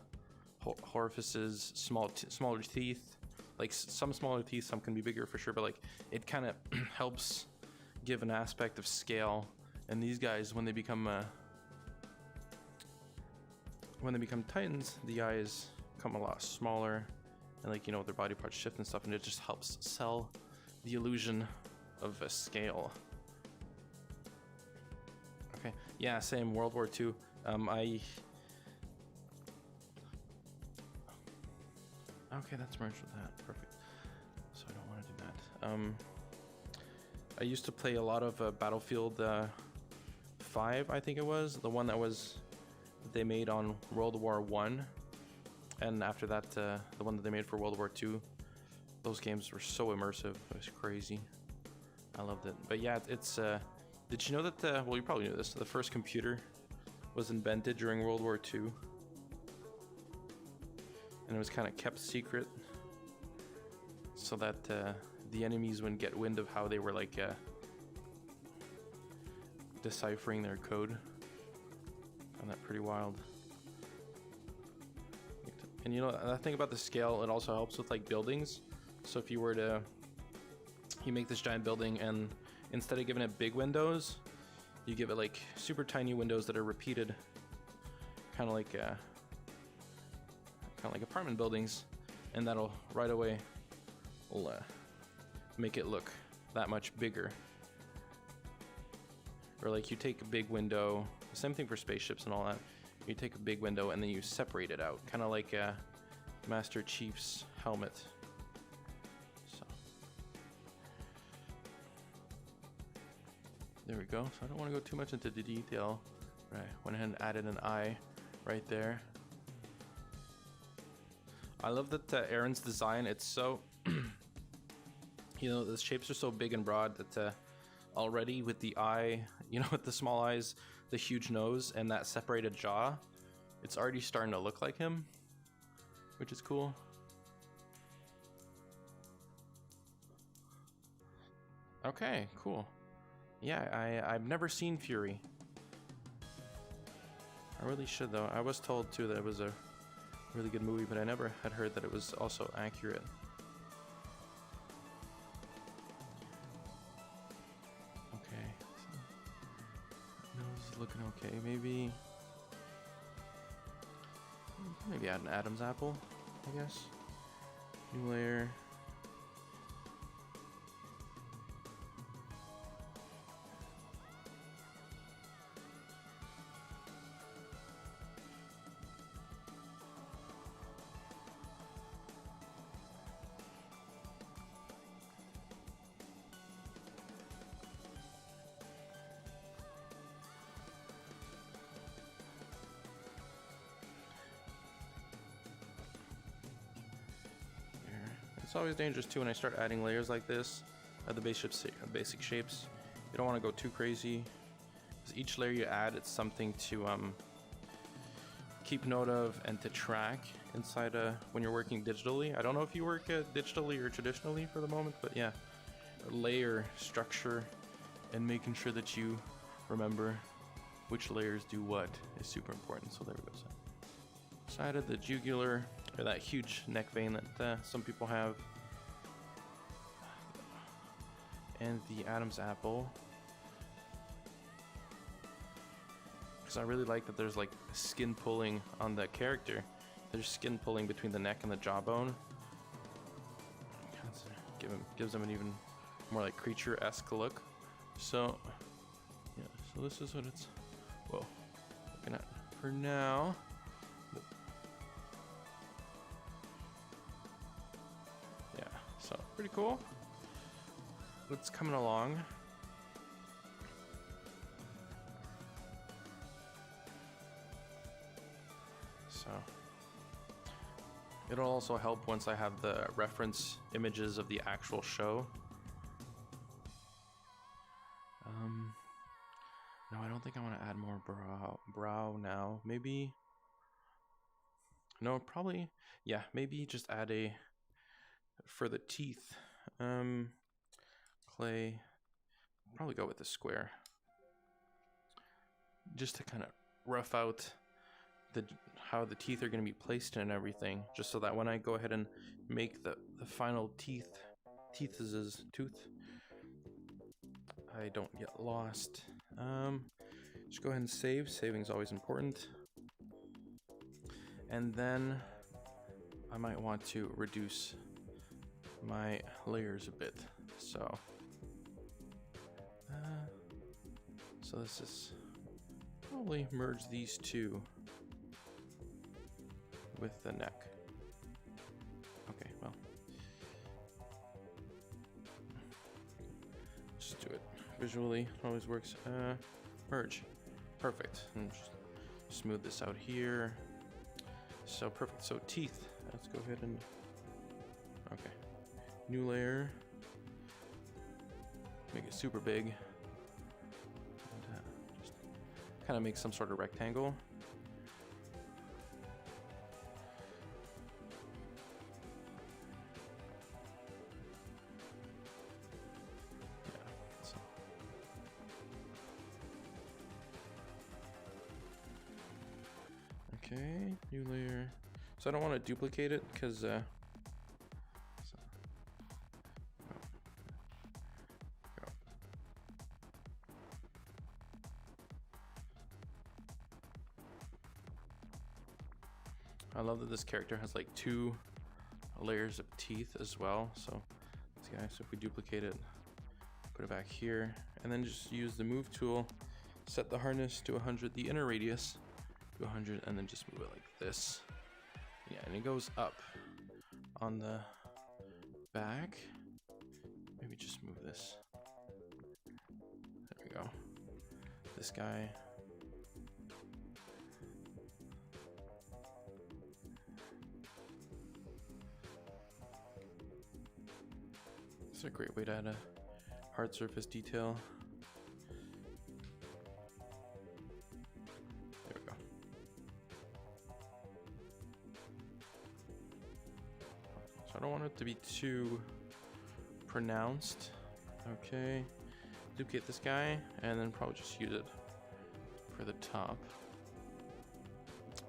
orifices, smaller teeth. Like some smaller teeth, some can be bigger for sure, but like it kind of helps give an aspect of scale. And these guys, when they become titans, the eyes come a lot smaller, and like, you know, their body parts shift and stuff, and it just helps sell the illusion of a scale. Okay, yeah, same. World War II. Okay, that's merged with that. Perfect. So I don't want to do that. I used to play a lot of Battlefield 5, I think it was. The one that they made on World War 1. And after that, the one that they made for World War II. Those games were so immersive. It was crazy. I loved it. But yeah, it's... did you know that... well, you probably knew this. The first computer was invented during World War II. And it was kind of kept secret so that the enemies wouldn't get wind of how they were like deciphering their code. I found that pretty wild. And you know, the thing about the scale, it also helps with like buildings. So if you were to, you make this giant building and instead of giving it big windows, you give it like super tiny windows that are repeated, kind of like apartment buildings, and that'll right away will make it look that much bigger. Or like you take a big window, same thing for spaceships and all that. You take a big window and then you separate it out, kind of like Master Chief's helmet. So there we go. So I don't want to go too much into the detail. Right, went ahead and added an eye right there. I love that Eren's design, it's so, you know, the shapes are so big and broad that already with the eye, you know, with the small eyes, the huge nose, and that separated jaw, it's already starting to look like him, which is cool. Okay, cool. Yeah, I've never seen Fury. I really should though. I was told too that it was a really good movie, but I never had heard that it was also accurate. Okay, so nose is looking okay. Maybe add an Adam's apple, I guess. New layer. It's always dangerous too when I start adding layers like this at the basic shapes. You don't want to go too crazy, because each layer you add, it's something to keep note of and to track inside when you're working digitally. I don't know if you work digitally or traditionally for the moment, but yeah, layer structure and making sure that you remember which layers do what is super important. So there we go. So I added the jugular, or that huge neck vein that some people have, and the Adam's apple, because I really like that there's like skin pulling on the character. There's skin pulling between the neck and the jawbone. Gives them an even more like creature-esque look. So yeah, so this is what it's looking at for now. So pretty cool. It's coming along. So it'll also help once I have the reference images of the actual show. No, I don't think I want to add more brow now. Maybe. No, probably. Yeah, maybe just add a. For the teeth, clay, probably go with the square, just to kind of rough out how the teeth are going to be placed and everything, just so that when I go ahead and make the final tooth, I don't get lost. Just go ahead and save. Saving is always important. And then I might want to reduce my layers a bit. So So this is probably merge these two with the neck. Okay, well, just do it visually. Always works. Merge. Perfect. And just smooth this out here. So perfect. So teeth. Let's go ahead and okay. New layer. Make it super big. And just kind of make some sort of rectangle. Okay, new layer. So I don't want to duplicate it because so. Go. I love that this character has like 2 layers of teeth as well. So this guy, so if we duplicate it, put it back here, and then just use the move tool, set the hardness to 100, the inner radius to 100, and then just move it like this. Yeah, and it goes up on the back. Maybe just move this. There we go. This guy. This is a great way to add a hard surface detail. There we go. So I don't want it to be too pronounced. Okay. Duplicate this guy and then probably just use it for the top.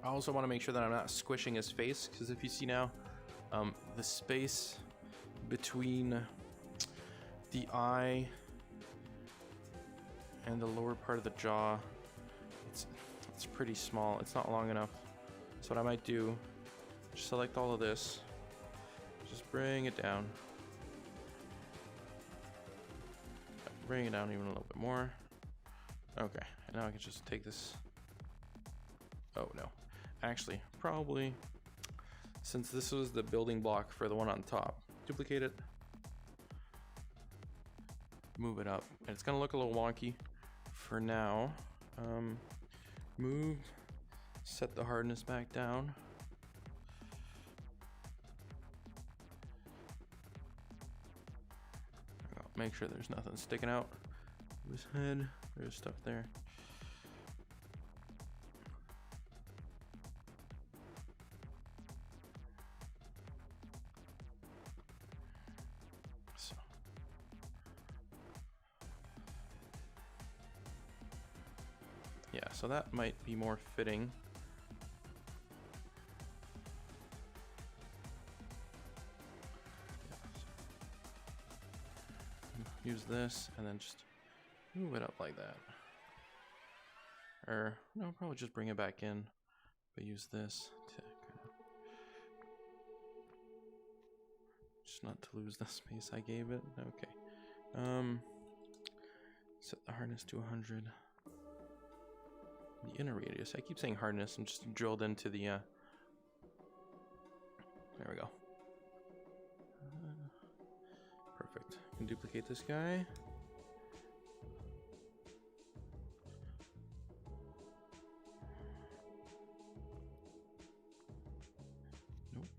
I also want to make sure that I'm not squishing his face, because if you see now, the space between the eye and the lower part of the jaw, it's pretty small. It's not long enough. So what I might do, just select all of this, just bring it down. Bring it down even a little bit more. Okay, and now I can just take this. Oh no, actually, probably, since this was the building block for the one on top, duplicate it, move it up, and it's gonna look a little wonky for now. Move, set the hardness back down. Make sure there's nothing sticking out of his head. There's stuff there. So. Yeah, so that might be more fitting. Use this and then just move it up like that. Or no, probably just bring it back in, but use this to kind of just not to lose the space I gave it. Okay. Set the hardness to 100. The inner radius. I keep saying hardness and just drilled into the there we go. Perfect. I can duplicate this guy. Nope.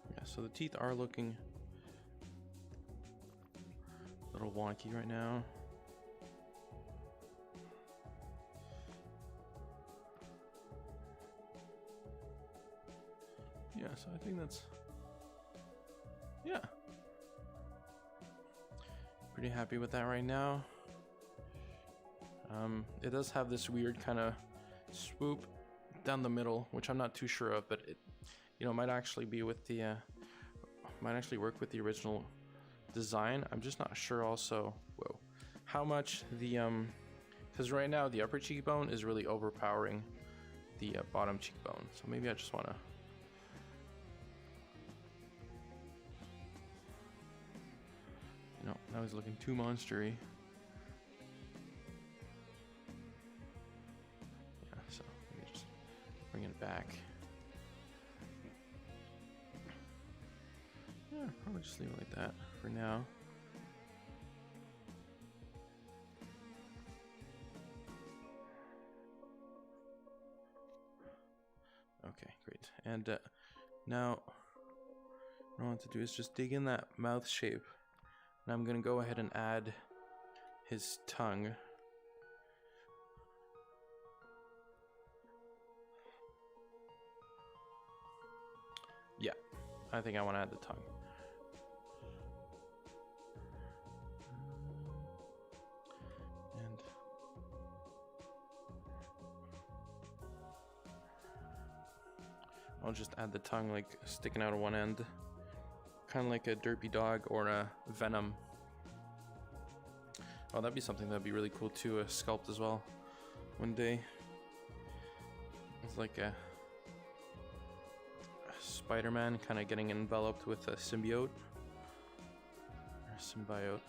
Yeah, so the teeth are looking a little wonky right now. Yeah, so I think that's, yeah, pretty happy with that right now. It does have this weird kind of swoop down the middle, which I'm not too sure of, but it, you know, might actually be with the, might actually work with the original design. I'm just not sure also, whoa, how much the, because right now the upper cheekbone is really overpowering the bottom cheekbone. So maybe I just want to You know, now he's looking too monstery. Yeah, so let me just bring it back. Yeah, probably just leave it like that for now. Okay, great. And now what I want to do is just dig in that mouth shape. And I'm going to go ahead and add his tongue. Yeah, I think I want to add the tongue. And I'll just add the tongue like sticking out of one end. Kind of like a derpy dog or a venom. Oh, that'd be something that'd be really cool to sculpt as well one day. It's like a Spider-Man kind of getting enveloped with a symbiote. Or symbiote.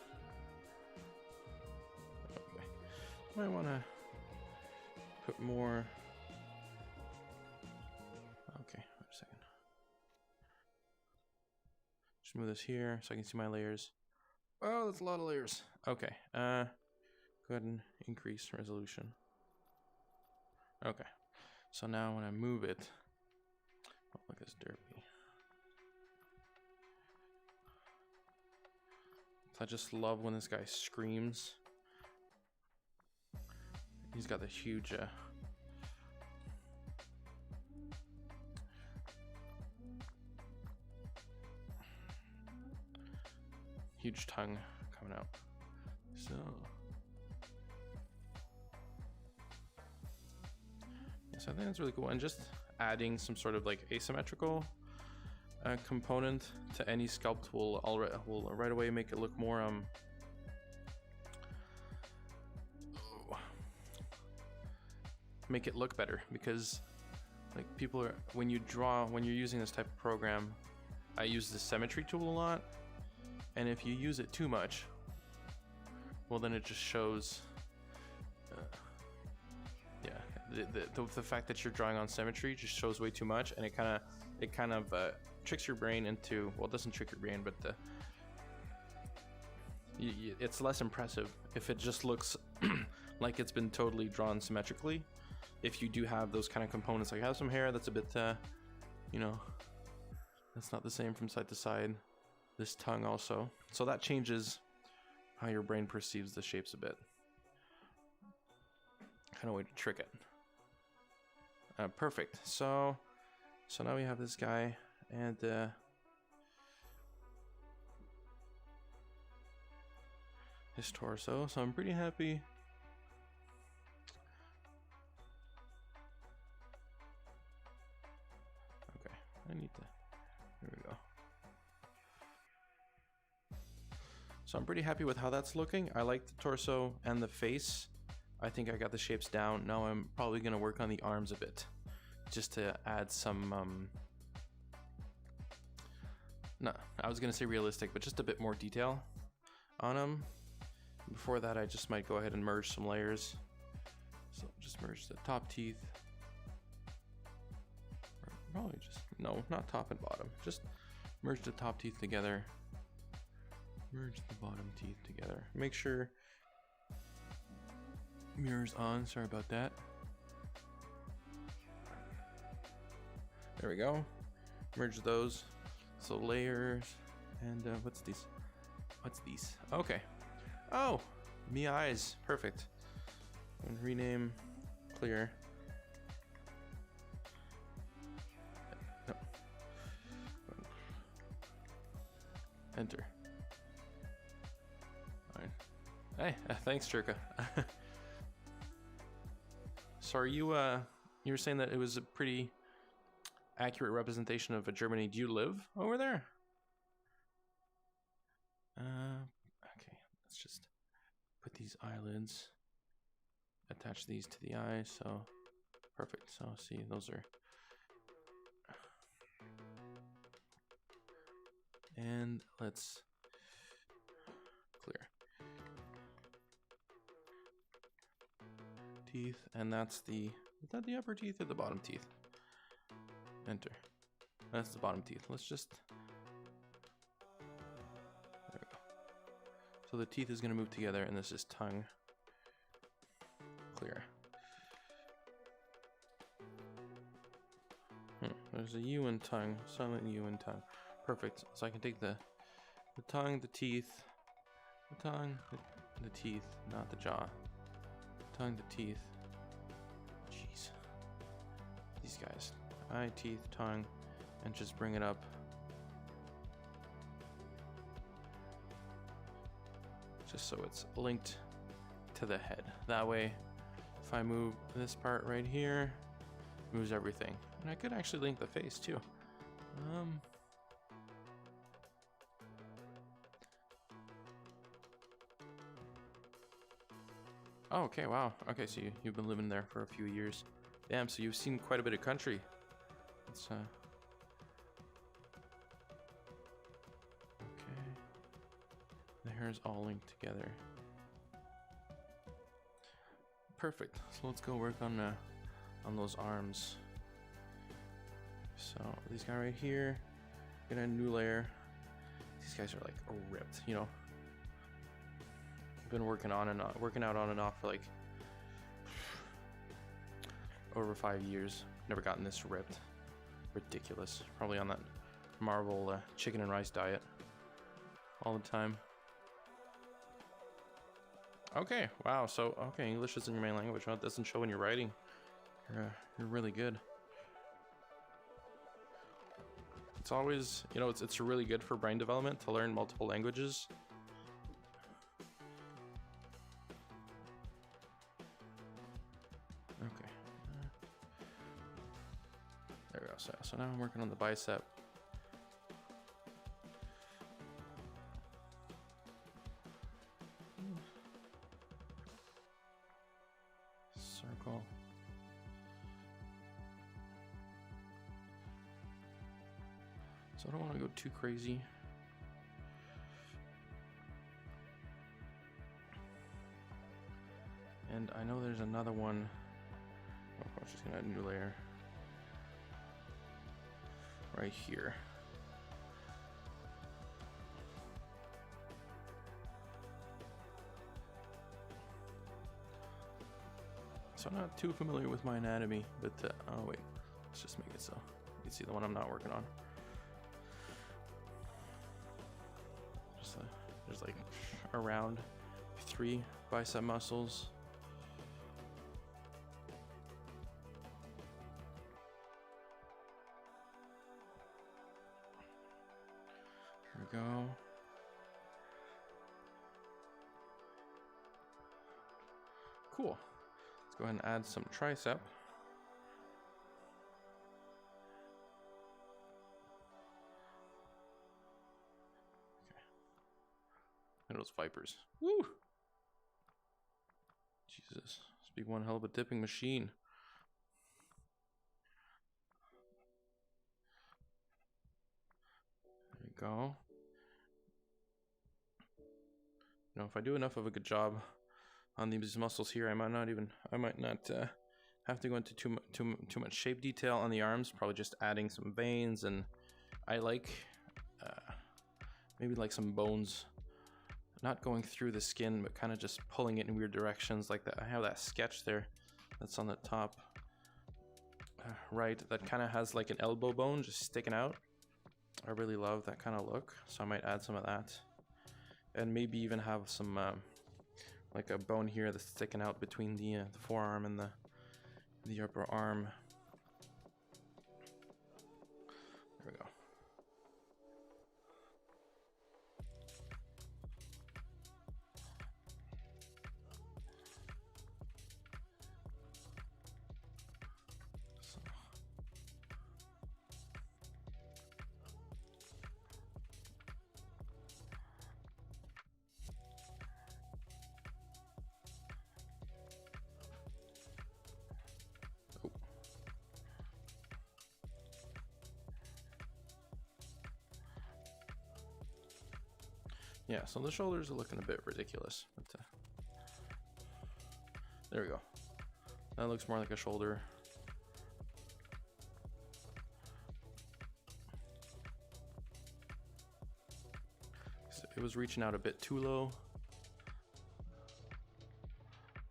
Okay. Might want to put more. Okay, wait a second. Just move this here so I can see my layers. Oh, that's a lot of layers. Okay, go ahead and increase resolution. Okay, so now when I move it, oh, look, it's derpy. I just love when this guy screams. He's got the huge huge tongue coming out. So yes, I think that's really cool. And just adding some sort of like asymmetrical component to any sculpt will right away make it look more make it look better, because like people are, when you're using this type of program, I use the symmetry tool a lot, and if you use it too much, well then it just shows the fact that you're drawing on symmetry just shows way too much, and it kind of tricks your brain into, well, it doesn't trick your brain, but it's less impressive if it just looks like it's been totally drawn symmetrically. If you do have those kind of components, like I have some hair that's a bit you know, that's not the same from side to side, this tongue also, so that changes how your brain perceives the shapes a bit. Kind of way to trick it. Perfect. So now we have this guy, and his torso. So I'm pretty happy. Okay, I need to. Here we go. So I'm pretty happy with how that's looking. I like the torso and the face. I think I got the shapes down. Now I'm probably gonna work on the arms a bit, just to add some no, I was gonna say realistic, but just a bit more detail on them. Before that, I just might go ahead and merge some layers. So just merge the top teeth. Or probably just, no, not top and bottom. Just merge the top teeth together. Merge the bottom teeth together. Make sure mirrors on, sorry about that. There we go. Merge those. So layers, and what's these? What's these? Okay. Oh, me eyes, perfect. And rename, clear. No. Enter. All right. Hey, thanks, Chirka. So you were saying that it was a pretty accurate representation of Germany. Do you live over there? Okay, let's just put these eyelids, attach these to the eyes, so perfect. So see, those are, and let's teeth, and that's the, is that the upper teeth or the bottom teeth? Enter. That's the bottom teeth. Let's just, there we go. So the teeth is going to move together, and this is tongue. Clear. There's a U in tongue, silent U in tongue. Perfect. So I can take the tongue, the teeth, the tongue, the teeth, not the jaw. Tongue, the teeth. Jeez. These guys. Eye, teeth, tongue, and just bring it up. Just so it's linked to the head. That way, if I move this part right here, it moves everything. And I could actually link the face too. Oh, okay, wow. Okay, so you've been living there for a few years. Damn, so you've seen quite a bit of country. It's okay. The hair's all linked together. Perfect. So let's go work on those arms. So these guys right here, get a new layer. These guys are like ripped, you know. I've been working out on and off for like over 5 years. Never gotten this ripped. Ridiculous. Probably on that Marvel chicken and rice diet all the time. Okay, wow. So okay, English isn't your main language. Well, it doesn't show when you're writing. You're really good. It's always, you know, it's really good for brain development to learn multiple languages. Okay. There we go. So now I'm working on the bicep. Circle. So I don't want to go too crazy. And I know there's another one. Oh, I'm just gonna add a new layer right here. So I'm not too familiar with my anatomy, but oh wait, let's just make it so you can see the one I'm not working on. There's like around 3 bicep muscles. Here we go. Cool. Let's go ahead and add some tricep. Those vipers. Woo! Jesus. This be one hell of a dipping machine. There we go. You know, if I do enough of a good job on these muscles here, I might not have to go into too much shape detail on the arms. Probably just adding some veins, and I like maybe like some bones. Not going through the skin, but kind of just pulling it in weird directions like that. I have that sketch there that's on the top right that kind of has like an elbow bone just sticking out. I really love that kind of look, so I might add some of that. And maybe even have some like a bone here that's sticking out between the forearm and the upper arm. There we go. Yeah, so the shoulders are looking a bit ridiculous, but there we go. That looks more like a shoulder. It was reaching out a bit too low.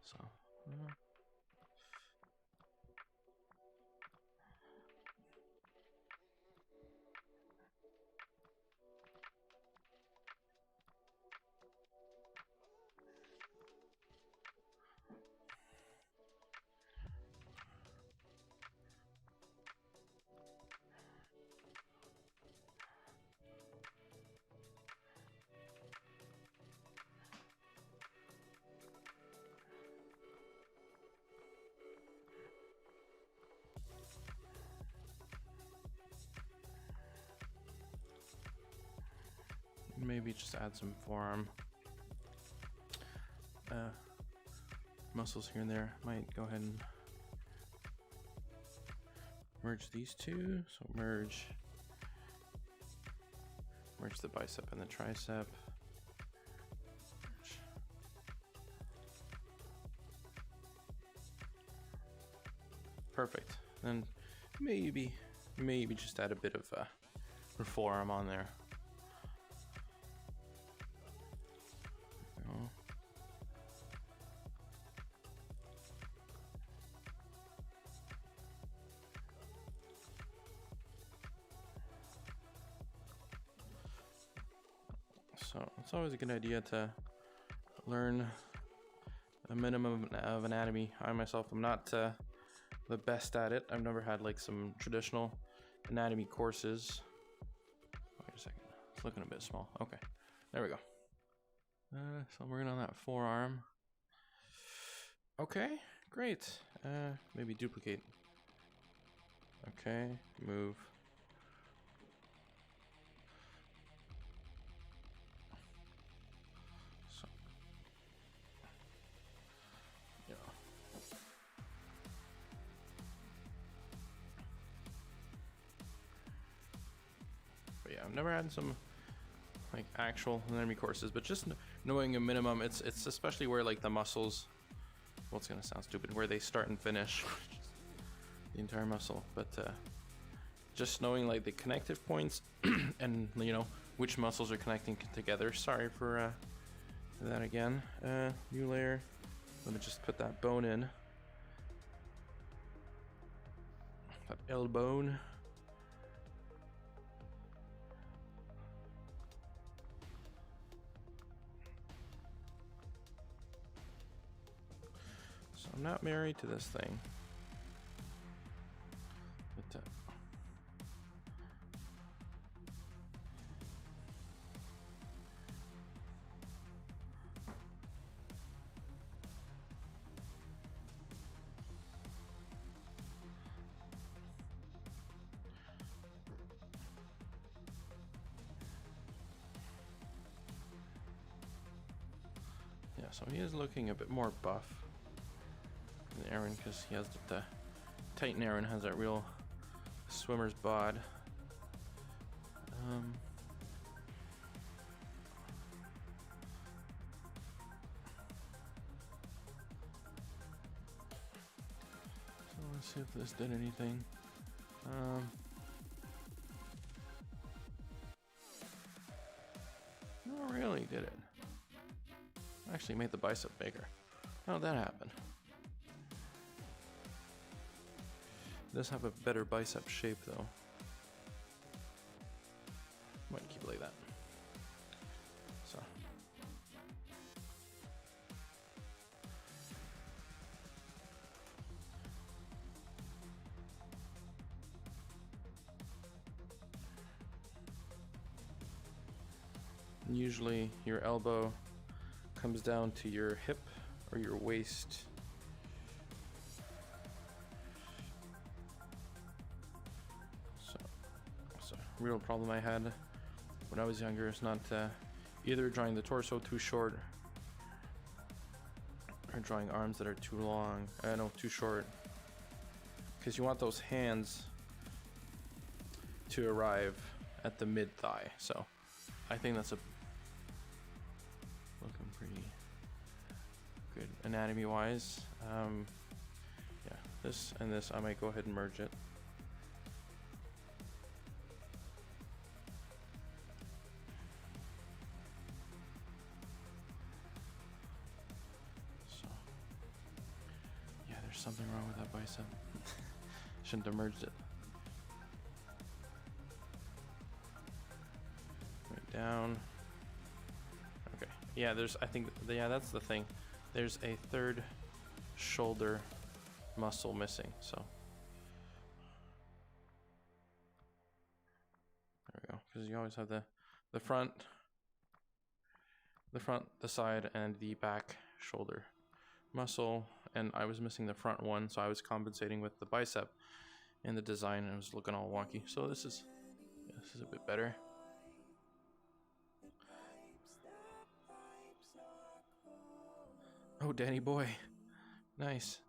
So, yeah. Maybe just add some forearm muscles here and there. Might go ahead and merge these two. So merge the bicep and the tricep. Perfect. And maybe just add a bit of forearm on there. So it's always a good idea to learn a minimum of anatomy. I myself am not the best at it. I've never had like some traditional anatomy courses. Wait a second, it's looking a bit small. Okay, there we go. So I'm working on that forearm. Okay, great. Maybe duplicate. Okay, move. So, yeah. But yeah, I've never had some like actual anatomy courses, but just knowing a minimum, it's especially where like the muscles, well, it's gonna sound stupid, where they start and finish the entire muscle, but just knowing like the connective points and you know which muscles are connecting together. Sorry for that again. New layer. Let me just put that bone in, that L bone. So I'm not married to this thing. But, yeah, so he is looking a bit more buff than Eren, because he has the Titan. Eren has that real swimmer's bod. So let's see if this did anything. Not really, did it? Actually made the bicep bigger. How'd that happen? It does have a better bicep shape though. Might keep it like that. So. Usually your elbow comes down to your hip or your waist. So real problem I had when I was younger is not either drawing the torso too short or drawing arms that are too long. No, too short. Because you want those hands to arrive at the mid thigh. So I think that's looking pretty good anatomy wise. This and this, I might go ahead and merge it. So, yeah, there's something wrong with that bicep. Shouldn't have merged it. Right down. Okay. Yeah, I think, yeah, that's the thing. There's a third shoulder muscle missing, so there we go. Because you always have the front, the side, and the back shoulder muscle, and I was missing the front one, so I was compensating with the bicep in the design, and it was looking all wonky. So this is a bit better. Oh, Danny boy, nice.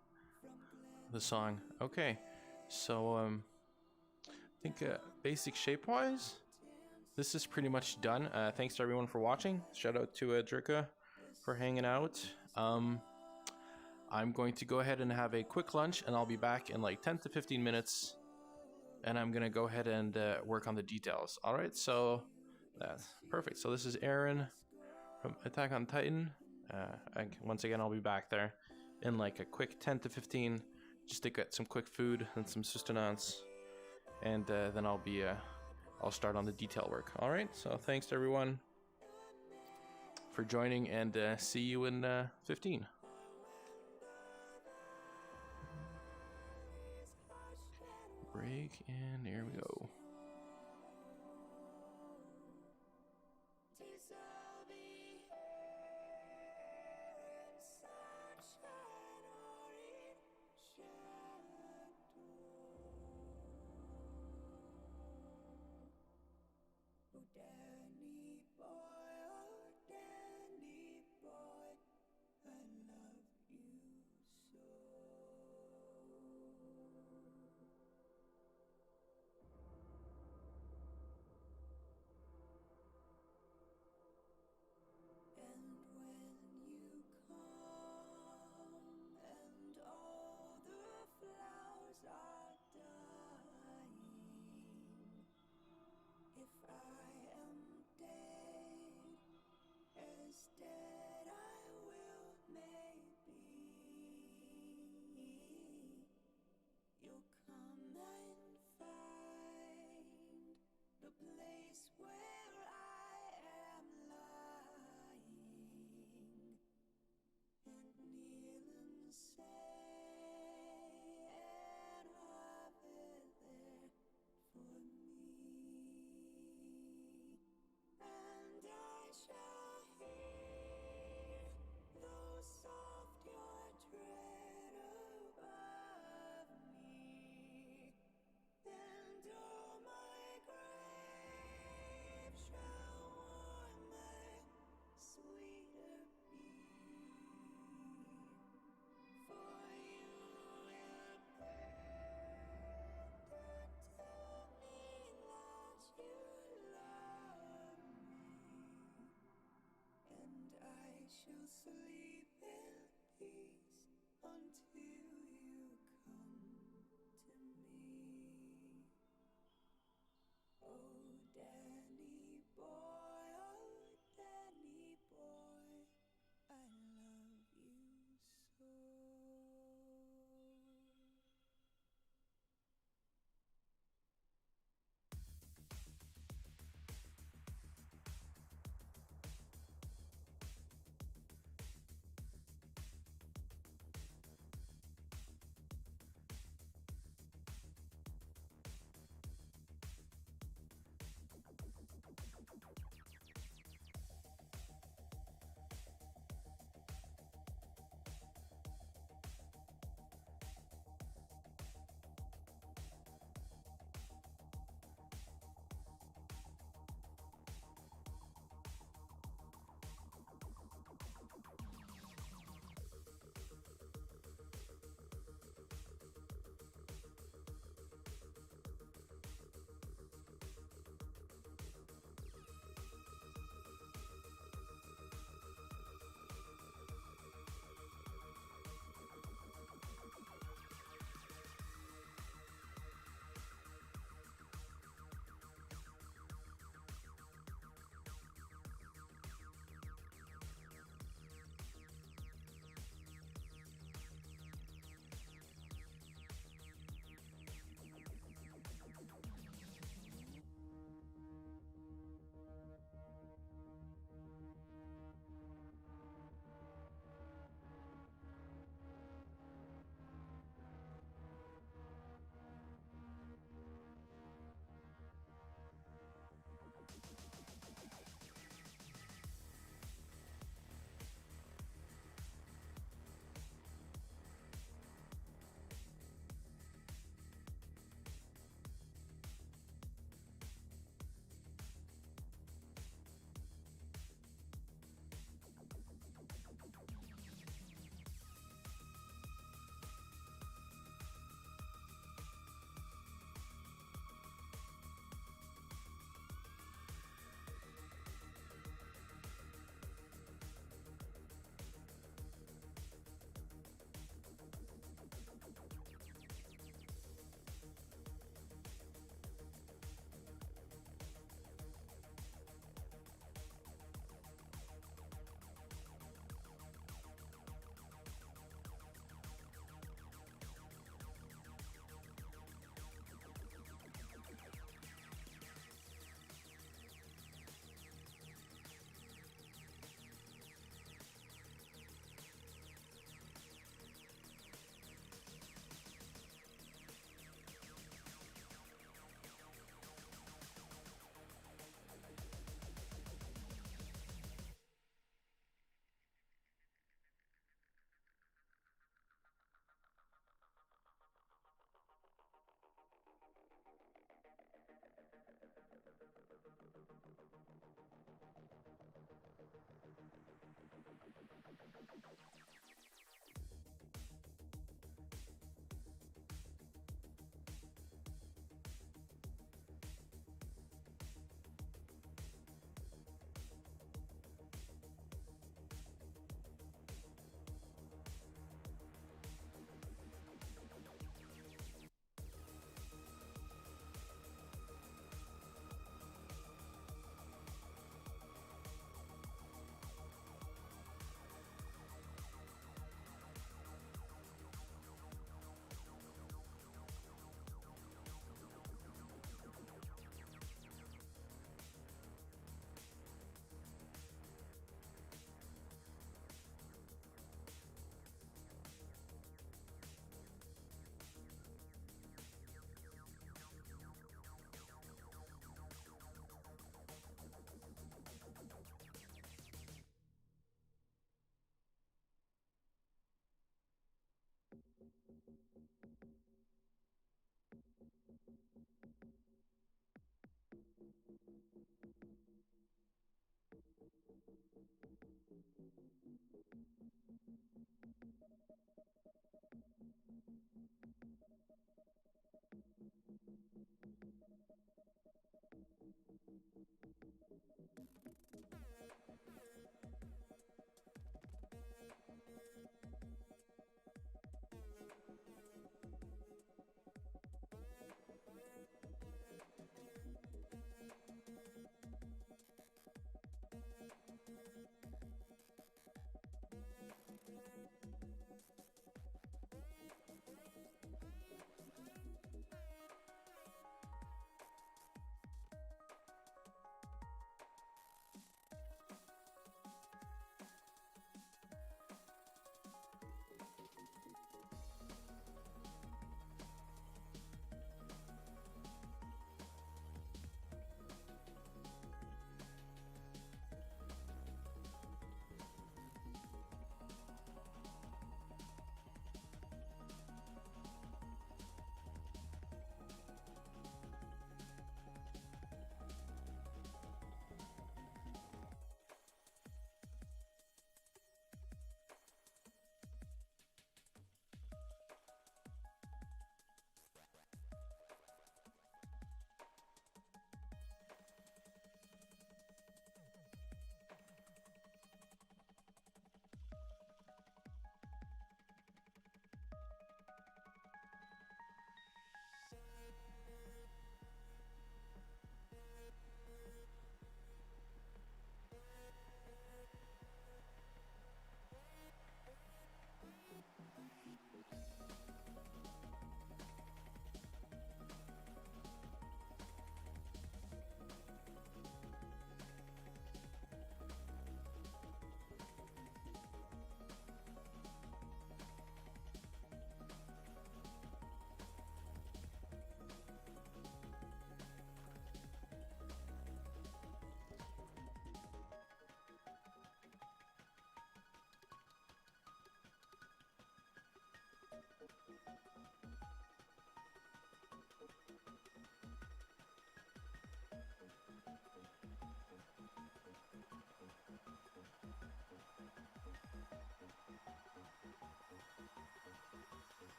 The song. Okay, so I think basic shape wise, this is pretty much done. Thanks to everyone for watching. Shout out to Drika for hanging out. I'm going to go ahead and have a quick lunch, and I'll be back in like 10 to 15 minutes. And I'm gonna go ahead and work on the details. All right, so that's perfect. So this is Eren from Attack on Titan. Once again, I'll be back there in like a quick 10 to 15, just to get some quick food and some sustenance, and then I'll start on the detail work. All right, so thanks to everyone for joining, and see you in 15. Break, and here we go.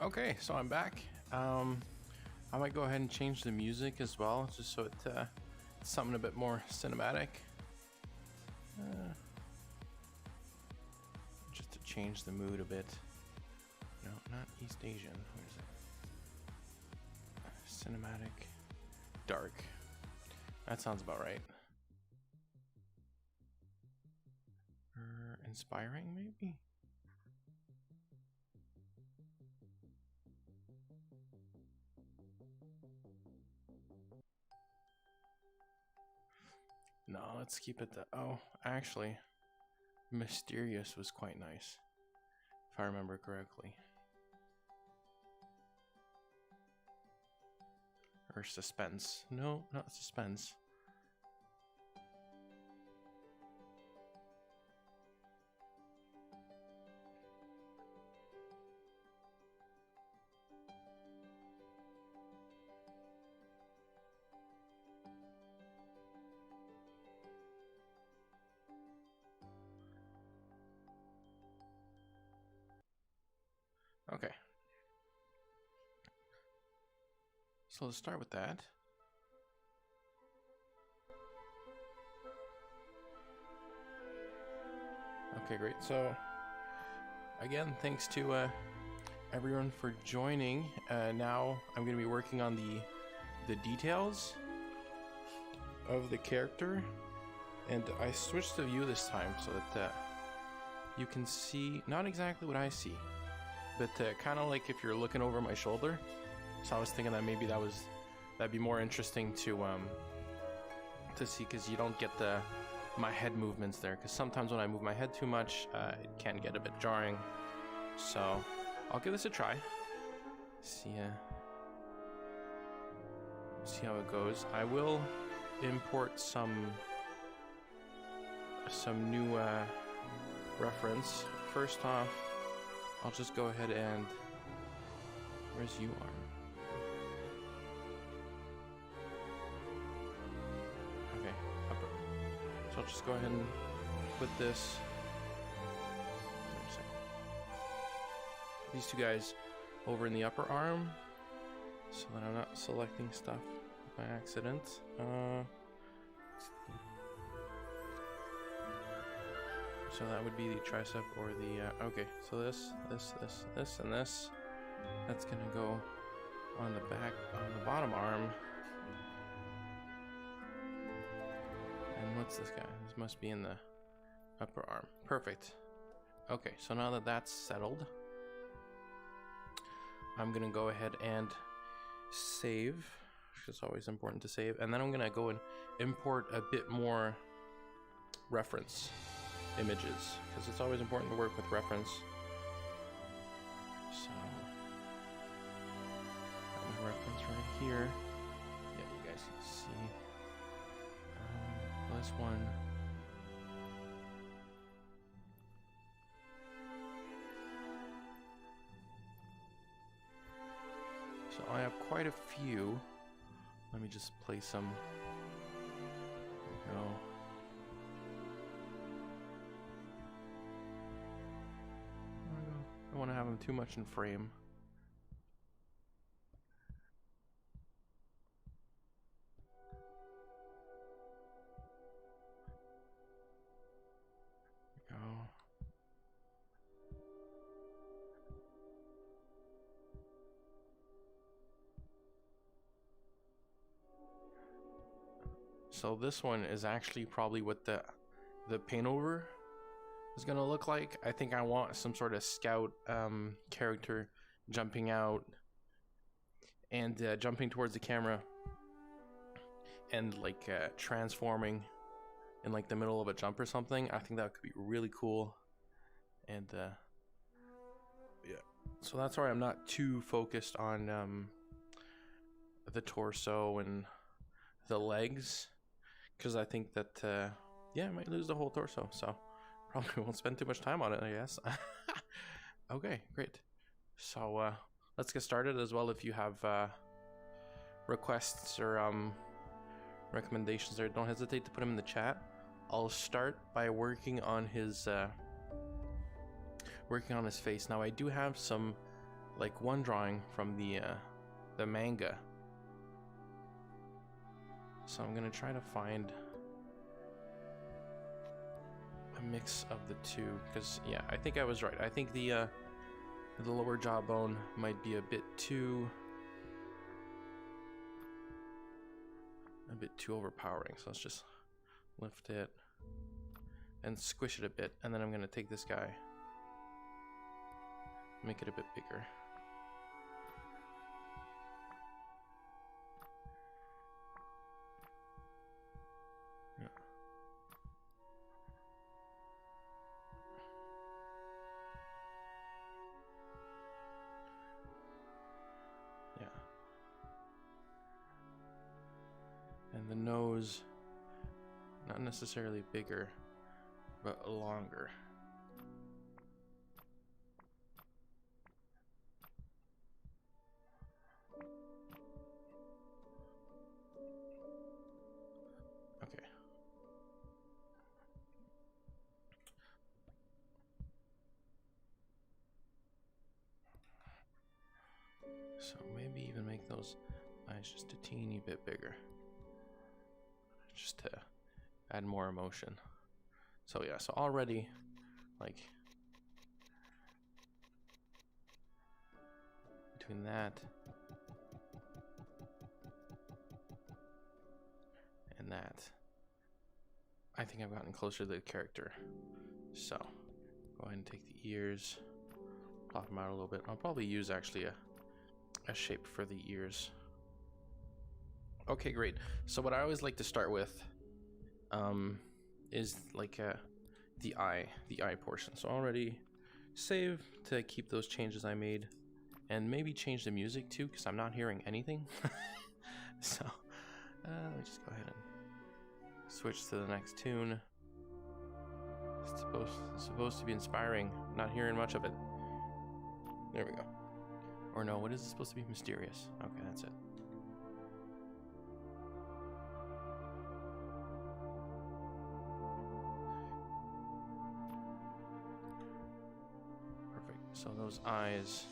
Okay, so I'm back. I might go ahead and change the music as well, just so it's something a bit more cinematic. Just to change the mood a bit. No, not East Asian. What is it? Cinematic. Dark. That sounds about right. Inspiring, maybe? No, let's keep it the... Oh, actually, mysterious was quite nice, if I remember correctly. Or suspense. No, not suspense. Okay. So let's start with that. Okay, great. So, again, thanks to everyone for joining. Now I'm going to be working on the details of the character, and I switched the view this time so that you can see not exactly what I see, but kind of like if you're looking over my shoulder. So I was thinking that maybe that'd be more interesting to see, because you don't get my head movements there, because sometimes when I move my head too much, it can get a bit jarring. So I'll give this a try. See how it goes. I will import some new reference. First off, I'll just go ahead and... Where's you arm? Okay, upper. So I'll just go ahead and put this... These two guys over in the upper arm, so that I'm not selecting stuff by accident. So that would be the tricep or the... okay, so this, and this. That's gonna go on the back, on the bottom arm. And what's this guy? This must be in the upper arm. Perfect. Okay, so now that that's settled, I'm gonna go ahead and save, which is always important to save, and then I'm gonna go and import a bit more reference images, because it's always important to work with reference. So, got my reference right here. Yeah, you guys can see. This one. So I have quite a few. Let me just play some. There we go. I don't want to have them too much in frame. There we go. So this one is actually probably what the paint over is gonna look like. I think I want some sort of scout character jumping out and jumping towards the camera and like transforming in like the middle of a jump or something. I think that could be really cool. And yeah, so that's why I'm not too focused on the torso and the legs, because I think that yeah, I might lose the whole torso, so probably won't spend too much time on it, I guess. Okay, great. So let's get started. As well, if you have requests or recommendations there, don't hesitate to put them in the chat. I'll start by working on his face. Now I do have some like one drawing from the manga. So I'm gonna try to find a mix of the two, because yeah, I think I was right. I think the lower jawbone might be a bit too overpowering. So let's just lift it and squish it a bit, and then I'm gonna take this guy, make it a bit bigger. Yeah. Yeah. And the nose, not necessarily bigger, but longer. Okay. So maybe even make those eyes just a teeny bit bigger, just to add more emotion. So yeah, so already, like, between that and that, I think I've gotten closer to the character. So go ahead and take the ears, plop them out a little bit. I'll probably use actually a shape for the ears. Okay, great. So what I always like to start with is like the eye portion. So already save to keep those changes I made, and maybe change the music too, because I'm not hearing anything. So let me just go ahead and switch to the next tune. It's supposed to be inspiring. Not hearing much of it. There we go. Or no, what is it supposed to be? Mysterious. Okay, that's it. Perfect. So those eyes.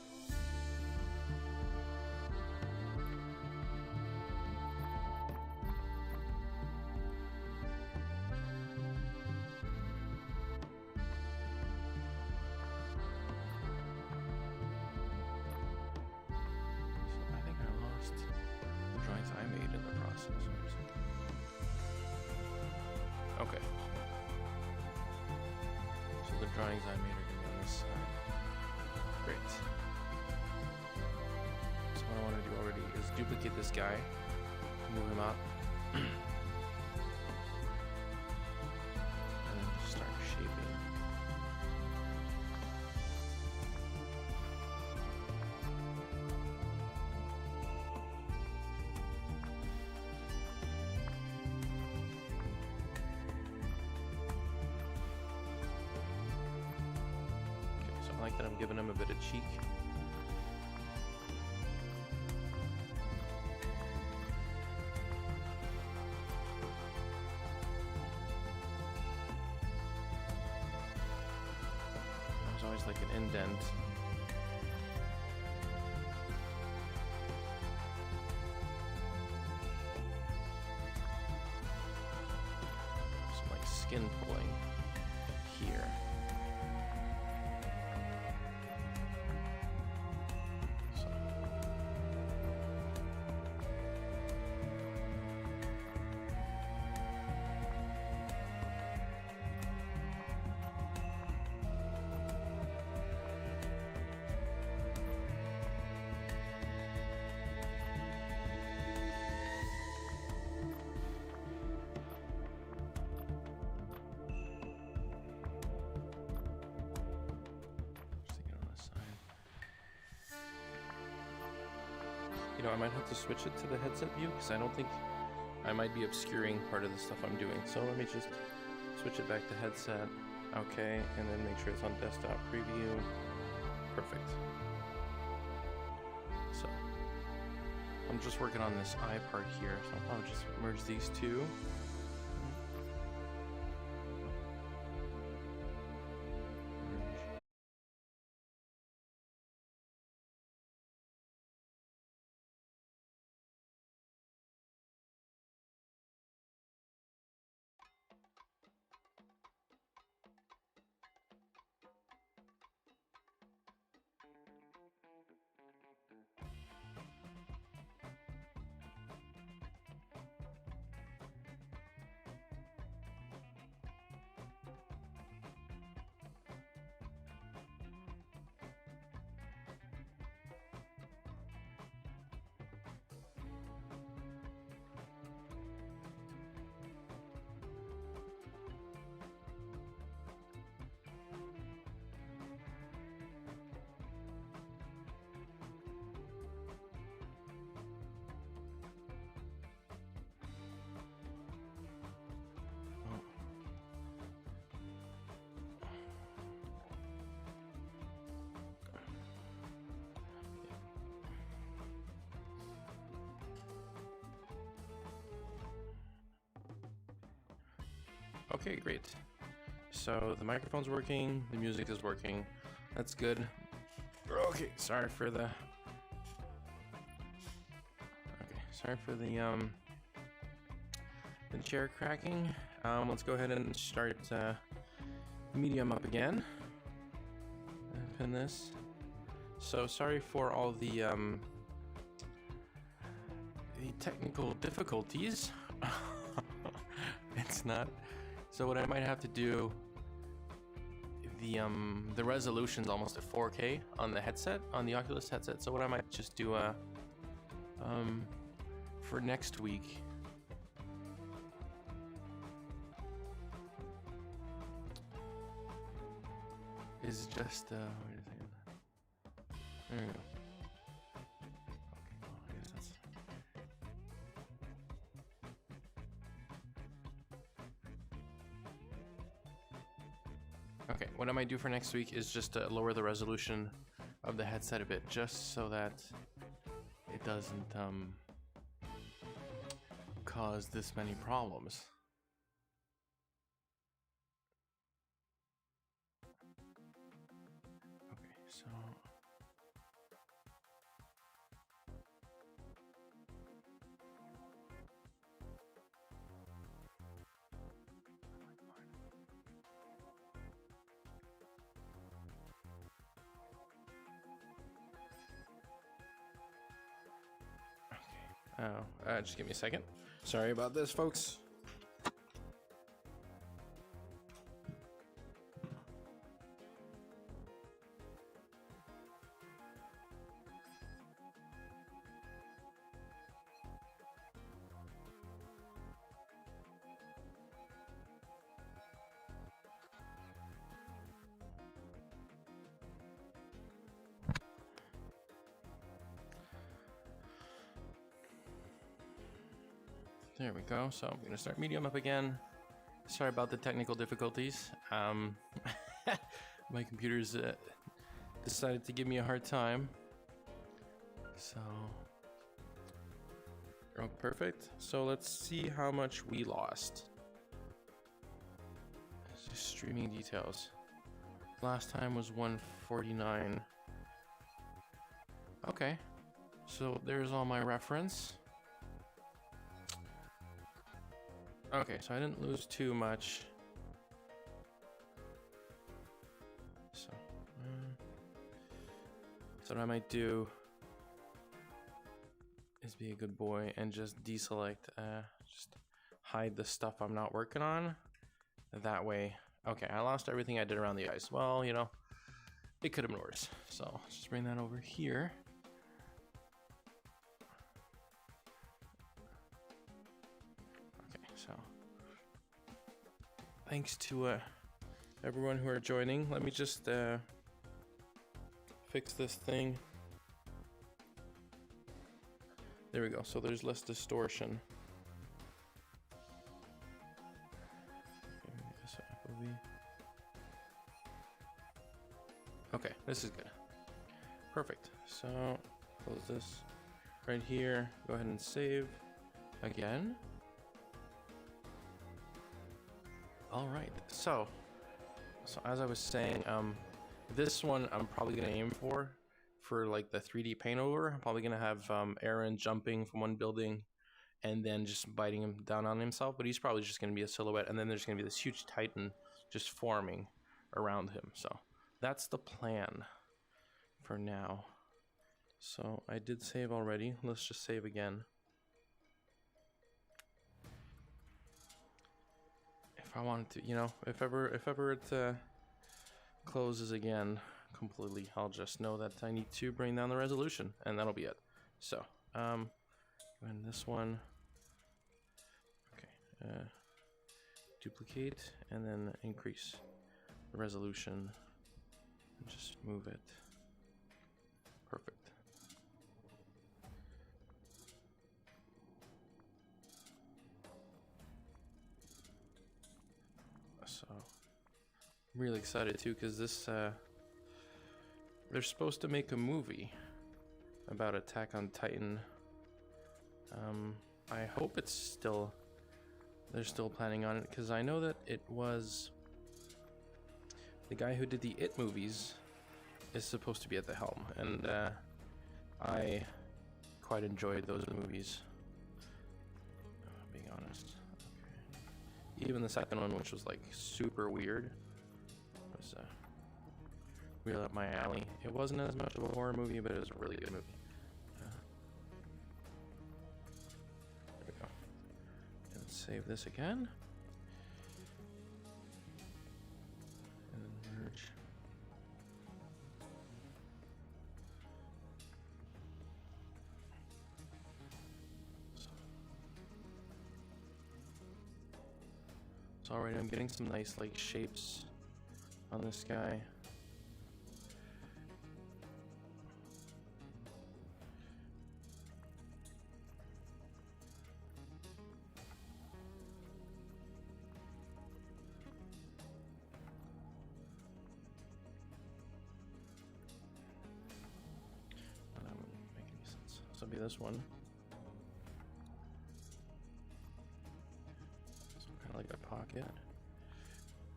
Okay. So the drawings I made are going to be on this side. Great. So what I want to do already is duplicate this guy, move him up, and then just start shaping. I like that I'm giving him a bit of cheek. There's always like an indent. Some like skin pulling here. You know, I might have to switch it to the headset view because I don't think I might be obscuring part of the stuff I'm doing. So let me just switch it back to headset. Okay, and then make sure it's on desktop preview. Perfect. So I'm just working on this eye part here, so I'll probably just merge these two. Okay, great. So the microphone's working, the music is working. That's good. Okay, sorry for the chair cracking. Let's go ahead and start medium up again. And pin this. So sorry for all the technical difficulties. It's not. So what I might have to do, the resolution's almost at 4K on the headset, on the Oculus headset. So what I might just do for next week is just wait a second. There we go. Okay, what I might do for next week is just lower the resolution of the headset a bit, just so that it doesn't cause this many problems. Okay, so just give me a second. Sorry about this, folks. There we go. So I'm going to start medium up again. Sorry about the technical difficulties. My computer's decided to give me a hard time. So, oh, perfect. So let's see how much we lost. Just streaming details. Last time was 149. Okay. So there's all my reference. Okay, so I didn't lose too much. So what I might do is be a good boy and just deselect, just hide the stuff I'm not working on. That way, okay, I lost everything I did around the eyes. Well, you know, it could have been worse. So let's just bring that over here. So, thanks to everyone who are joining. Let me just fix this thing. There we go. So there's less distortion. Okay, this is good. Perfect. So close this right here. Go ahead and save again. All right, so as I was saying, this one I'm probably gonna aim for like the 3D paint over. I'm probably gonna have Eren jumping from one building and then just biting him down on himself, but he's probably just gonna be a silhouette, and then there's gonna be this huge titan just forming around him. So that's the plan for now. So I did save already. Let's just save again. If I wanted to, you know, if ever it closes again completely, I'll just know that I need to bring down the resolution, and that'll be it. So, and this one, okay, duplicate, and then increase the resolution, and just move it. Perfect. So, I'm really excited too, because this, they're supposed to make a movie about Attack on Titan. I hope it's still they're still planning on it, because I know that it was the guy who did the It movies is supposed to be at the helm, and I quite enjoyed those movies, being honest. Okay. Even the second one, which was like super weird, was real up my alley. It wasn't as much of a horror movie, but it was a really good movie. There we go. And save this again. And then merge. So already I'm getting some nice like shapes on this guy. That wouldn't make any sense. So it'll be this one. Kind of like a pocket.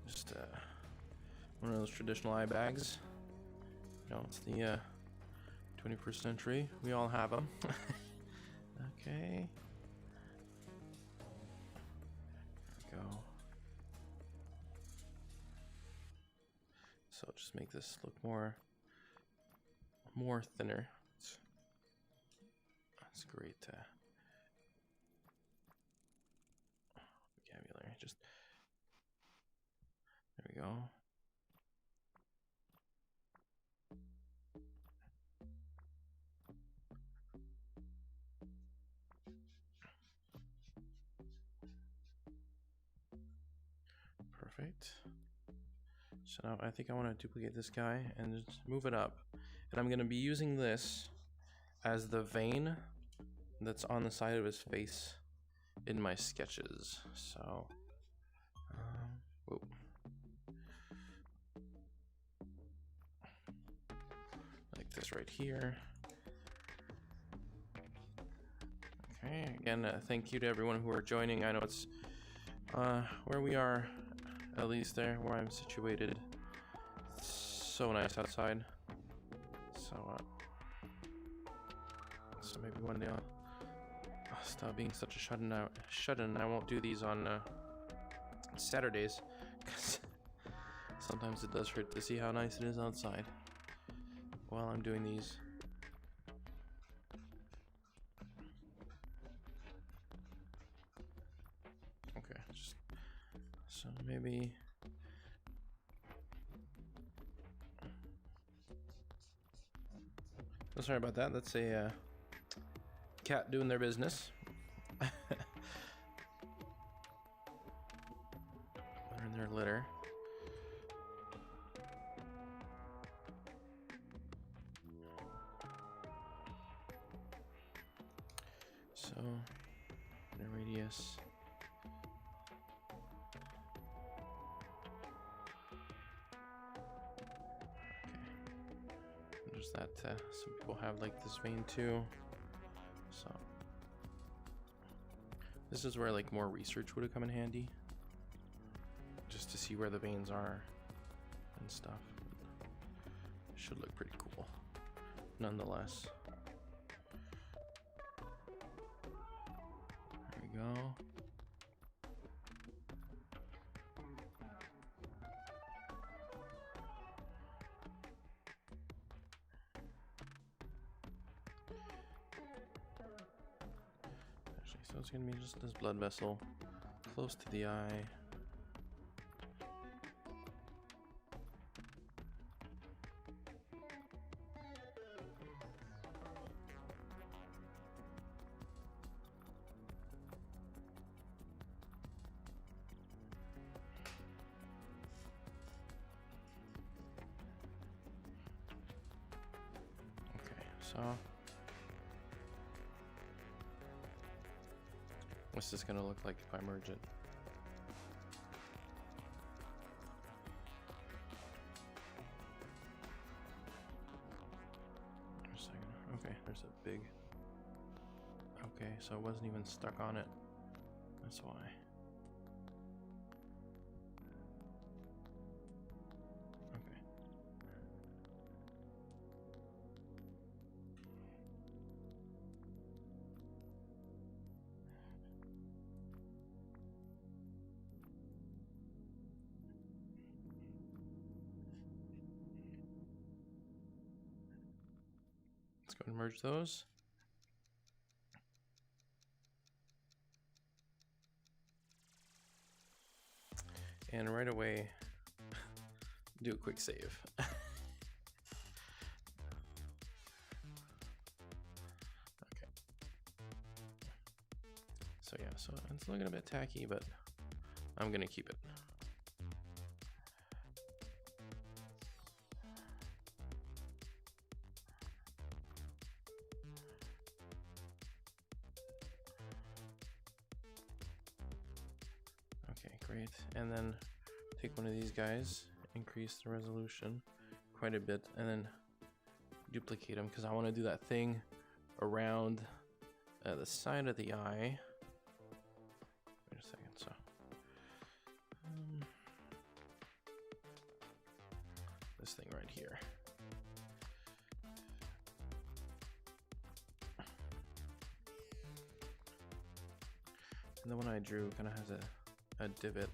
Just one of those traditional eye bags. You know, it's the 21st century. We all have them. Okay. There we go. So just make this look more thinner. That's great. Vocabulary. Just there we go. Perfect. So now I think I want to duplicate this guy and just move it up. And I'm going to be using this as the vein that's on the side of his face in my sketches. So, whoa. Like this right here. Okay, again, thank you to everyone who are joining. I know it's where we are, at least there where I'm situated. It's so nice outside. So maybe one day I'll stop being such a shut-in. I won't do these on Saturdays, because sometimes it does hurt to see how nice it is outside while I'm doing these. Okay, so maybe. Oh, sorry about that. That's a cat doing their business. They're in their litter. So, the radius. Okay. There's that. Some people have like this vein too. So, this is where like more research would have come in handy, just to see where the veins are and stuff. Should look pretty cool, nonetheless. There we go. So it's going to be just this blood vessel close to the eye. Okay, so what's this gonna look like if I merge it? A second. Okay, there's a big. Okay, so it wasn't even stuck on it. That's why. and merge those. And right away, do a quick save. So yeah, so it's looking a bit tacky, but I'm gonna keep it. Okay, great. And then take one of these guys, increase the resolution quite a bit, and then duplicate them because I want to do that thing around the side of the eye. Wait a second, so this thing right here. And the one I drew kind of has a divot.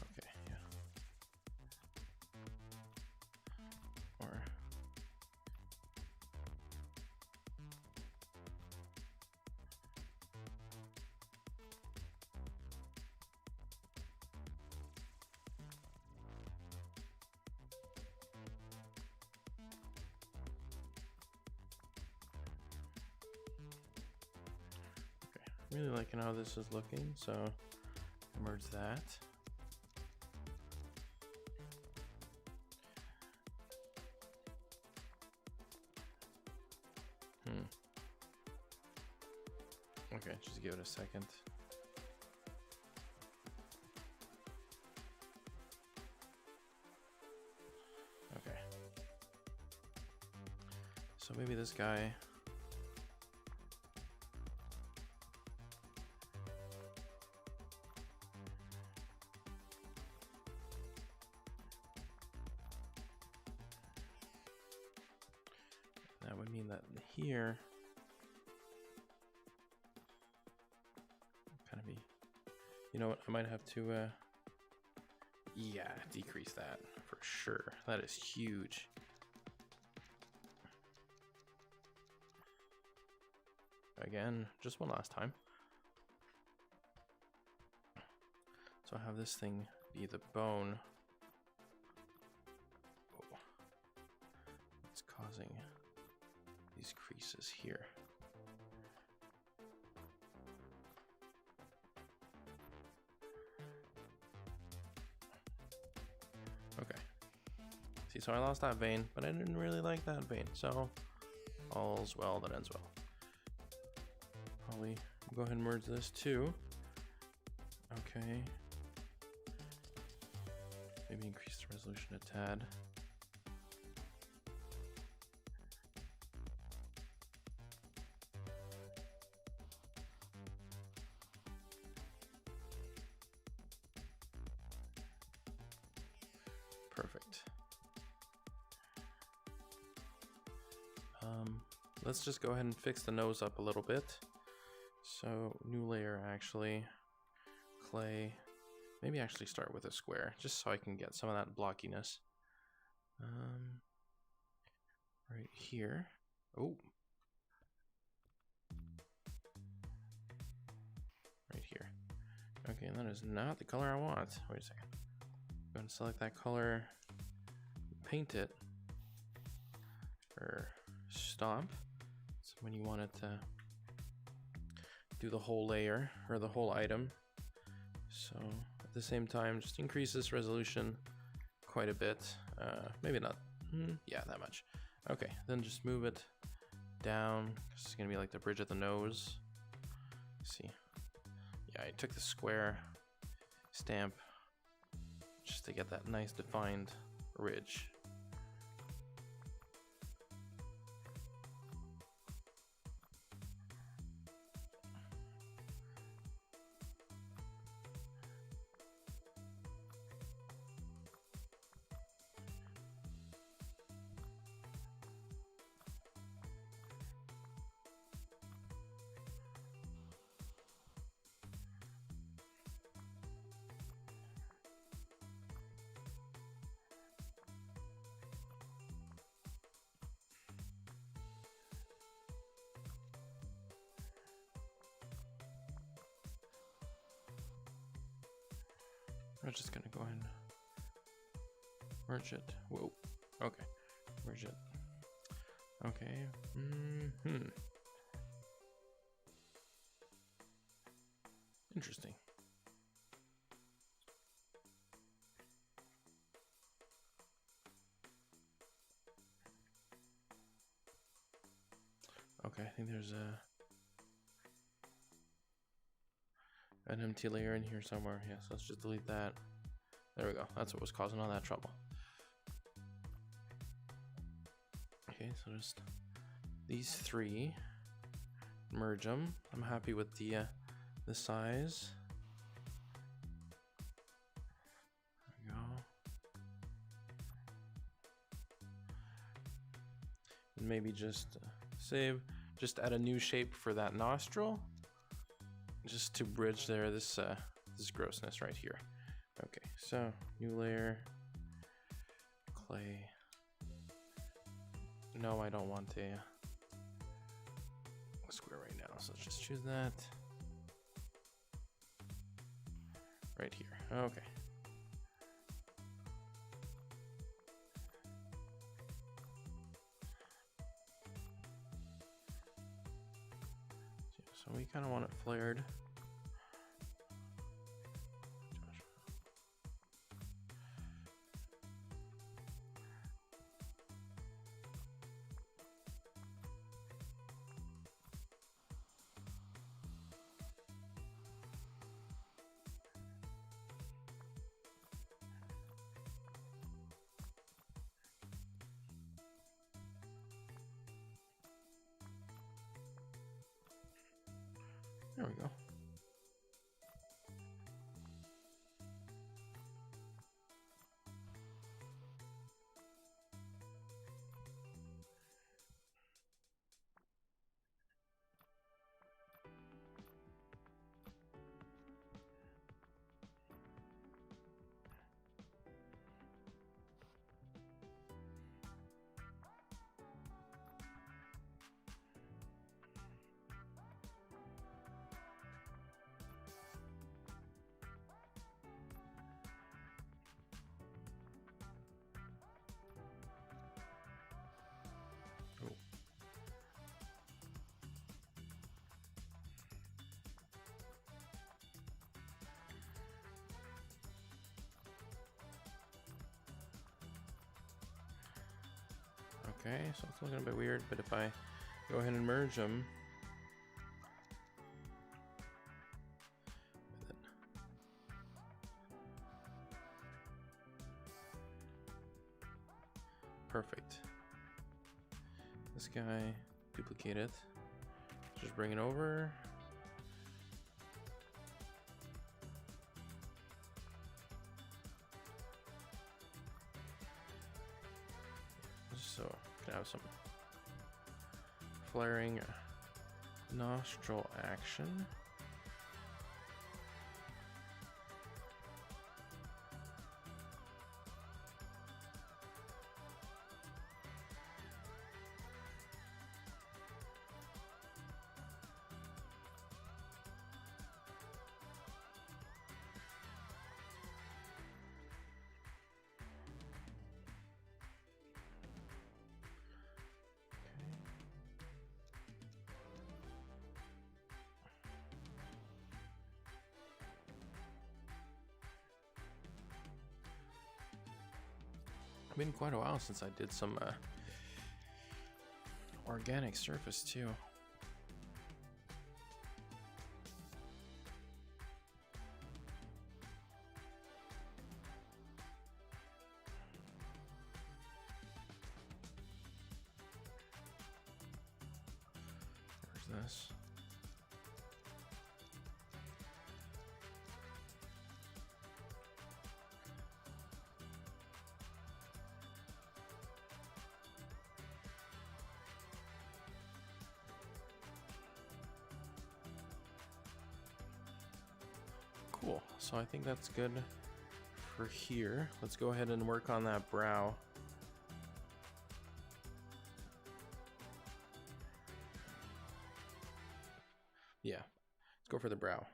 Okay, yeah. Or really liking how this is looking, so merge that. Okay, just give it a second. Okay. So maybe this guy. That would mean that here kind of be, you know what, I might have to yeah, decrease that for sure. That is huge. Again, just one last time. So I have this thing be the bone. Oh. It's causing these creases here. Okay. See, so I lost that vein, but I didn't really like that vein, so all's well that ends well. Probably go ahead and merge this too. Okay. Maybe increase the resolution a tad. Perfect. Let's just go ahead and fix the nose up a little bit. So new layer, actually, clay. Maybe actually start with a square, just so I can get some of that blockiness. Right here. Oh. Right here. Okay, and that is not the color I want. Wait a second. Go and select that color, paint it, or stomp. So when you want it to do the whole layer or the whole item. So at the same time, just increase this resolution quite a bit. Maybe not, yeah, that much. Okay, then just move it down. This is gonna be like the bridge of the nose. See, yeah, I took the square stamp just to get that nice defined ridge. I'm just gonna go ahead and merge it. Whoa. Okay. Merge it. Okay. Interesting. Okay, I think there's an empty layer in here somewhere. Yes, let's just delete that. There we go. That's what was causing all that trouble. Okay, so just these three, merge them. I'm happy with the size. There we go. And maybe just save. Just add a new shape for that nostril, just to bridge there this grossness right here. Okay, so new layer, clay. No, I don't want a square right now, so let's just choose that right here. Okay. So we kind of want it flared. There we go. Okay, so it's looking a bit weird, but if I go ahead and merge them, perfect. This guy, duplicate it, just bring it over. So can have some flaring nostril action. Been quite a while since I did some organic surface too. Where's this? Cool, so I think that's good for here. Let's go ahead and work on that brow. Yeah, let's go for the brow.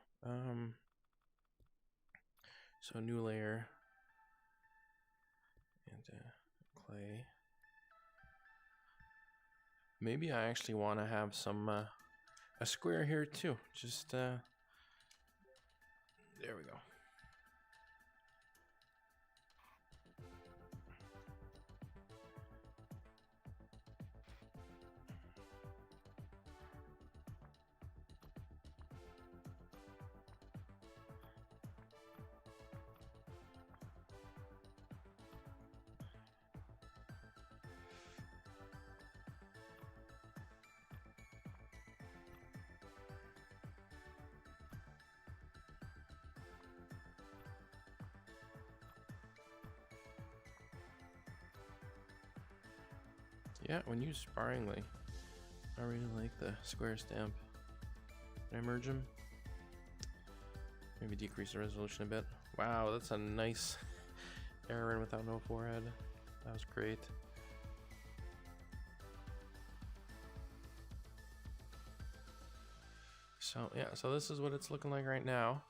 So new layer and clay. Maybe I actually want to have some a square here too. Just there we go. Yeah, when used sparingly. I really like the square stamp. Can I merge them? Maybe decrease the resolution a bit. Wow, that's a nice Eren without no forehead. That was great. So yeah, so this is what it's looking like right now.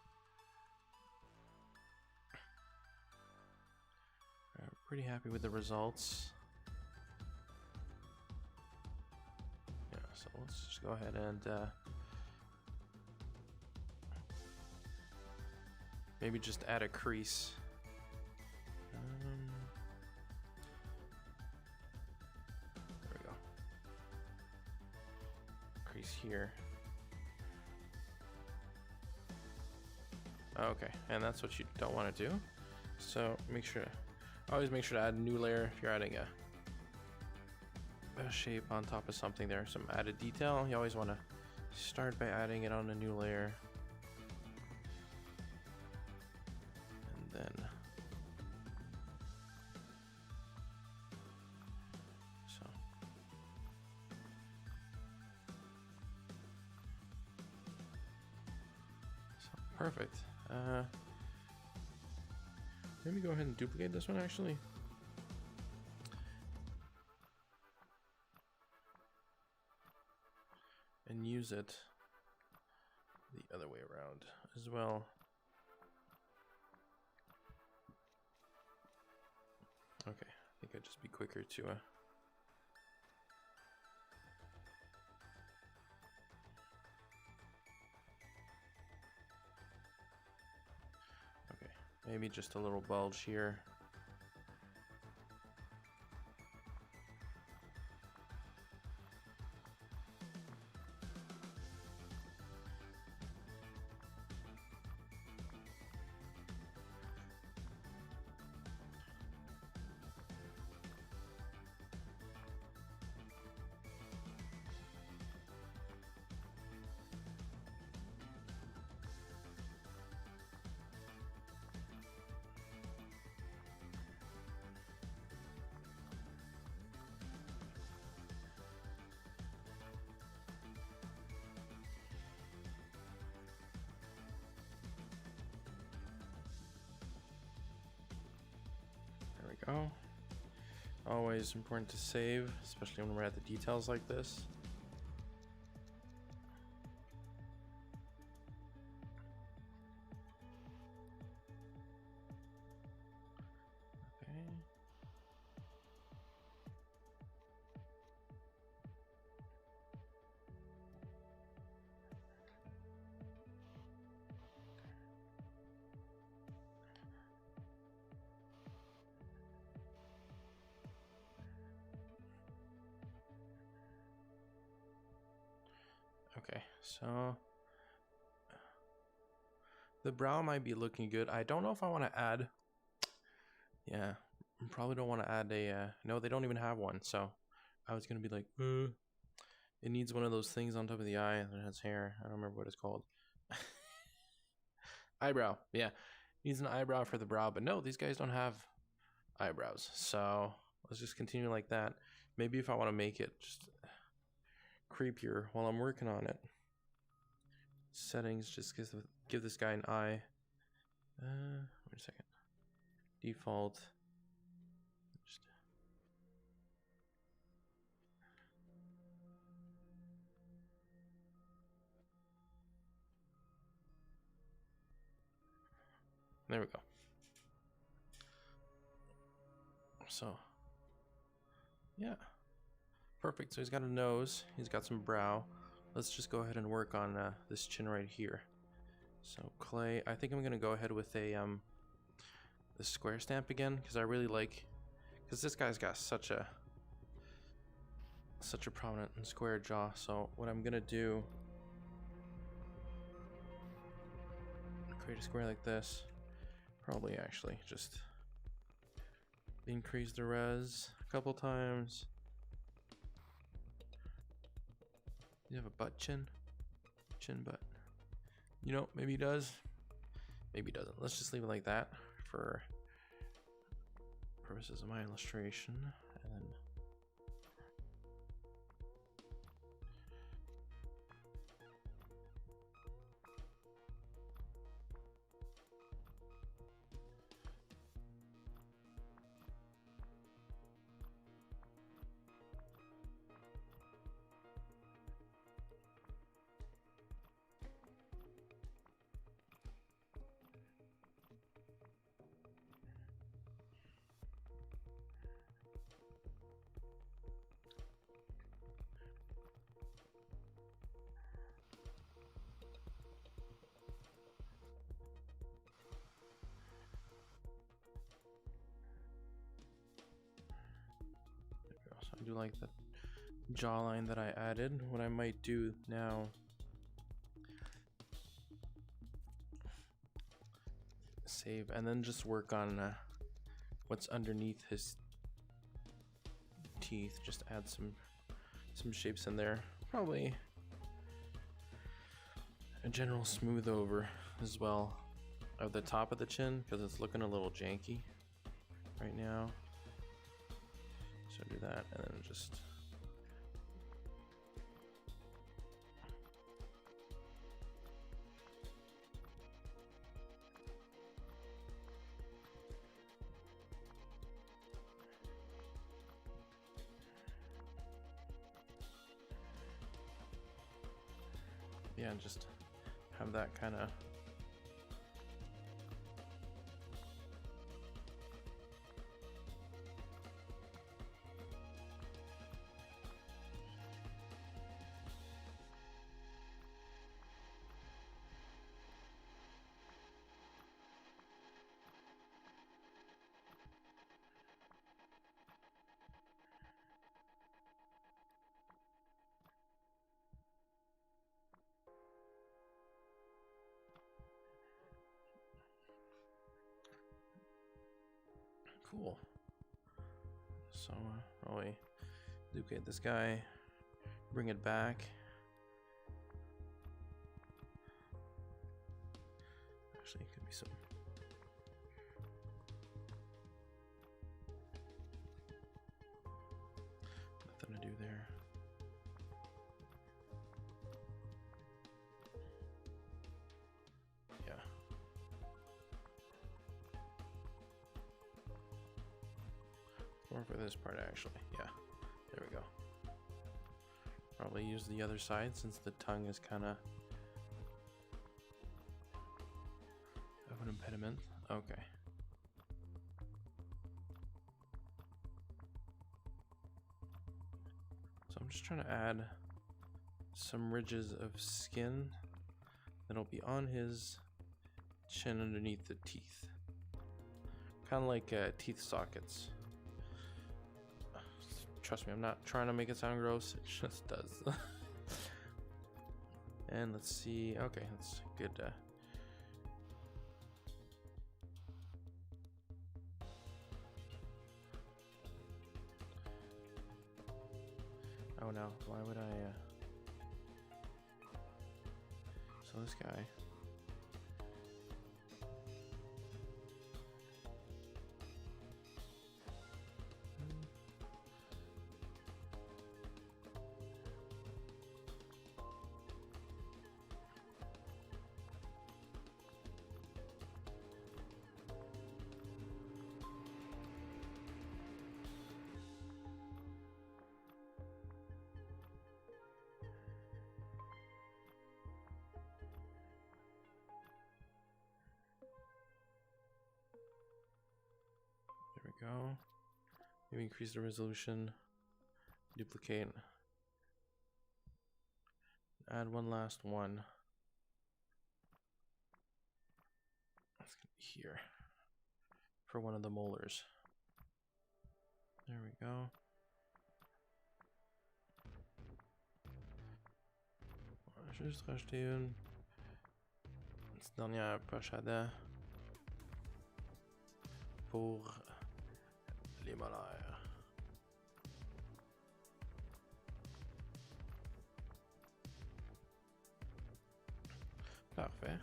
Pretty happy with the results. Yeah, so let's just go ahead and maybe just add a crease. There we go. Crease here. Okay, and that's what you don't want to do. So make sure, always make sure to add a new layer if you're adding a shape on top of something. There, some added detail. You always want to start by adding it on a new layer, and then so. Perfect. Maybe go ahead and duplicate this one actually. And use it the other way around as well. Okay, I think I'd just be quicker to okay, maybe just a little bulge here. Go. Always important to save, especially when we're at the details like this. Okay. Okay, so the brow might be looking good. I don't know if I want to add. Yeah, probably don't want to add a. No, they don't even have one. So I was gonna be like, it needs one of those things on top of the eye that has hair. I don't remember what it's called. Eyebrow. Yeah, needs an eyebrow for the brow, but no, these guys don't have eyebrows. So let's just continue like that. Maybe if I want to make it just creepier while I'm working on it. Settings, just give this guy an eye. Wait a second. Default. Just there we go. So, yeah. Perfect. So he's got a nose. He's got some brow. Let's just go ahead and work on this chin right here. So clay. I think I'm gonna go ahead with a the square stamp again because I really like, because this guy's got such a prominent and square jaw. So what I'm gonna do, create a square like this. Probably actually just increase the res a couple times. You have a butt chin? Chin butt. You know, maybe he does. Maybe he doesn't. Let's just leave it like that for purposes of my illustration. And then so I do like the jawline that I added. What I might do now, save and then just work on what's underneath his teeth. Just add some shapes in there. Probably a general smooth over as well of the top of the chin because it's looking a little janky right now. So do that and then just yeah, just have that kind of cool. So probably duplicate this guy, bring it back. Actually, it could be some. Nothing to do there. Yeah. Or for this part, actually. Yeah. There we go. Probably use the other side since the tongue is kind of an impediment. Okay. So I'm just trying to add some ridges of skin that'll be on his chin underneath the teeth. Kind of like teeth sockets. Trust me, I'm not trying to make it sound gross. It just does. And let's see. Okay, that's good. Oh no, why would I? So this guy. There we go. Maybe increase the resolution. Duplicate. Add one last one. It's gonna be here for one of the molars. There we go. Je vais juste rajouter une petite dernière poche à dents pour les molaires. Parfait.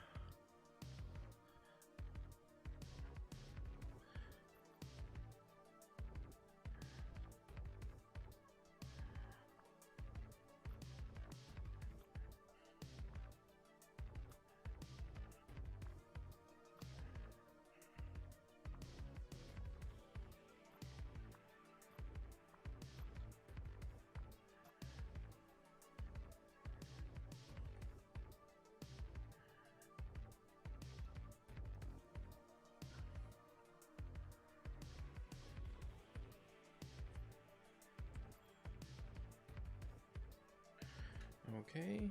Okay.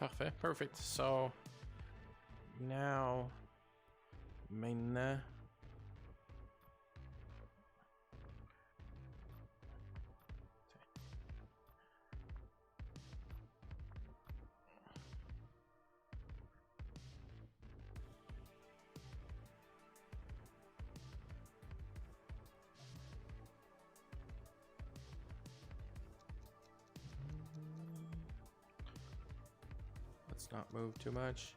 Parfait, perfect. So now, maintenant, let's not move too much.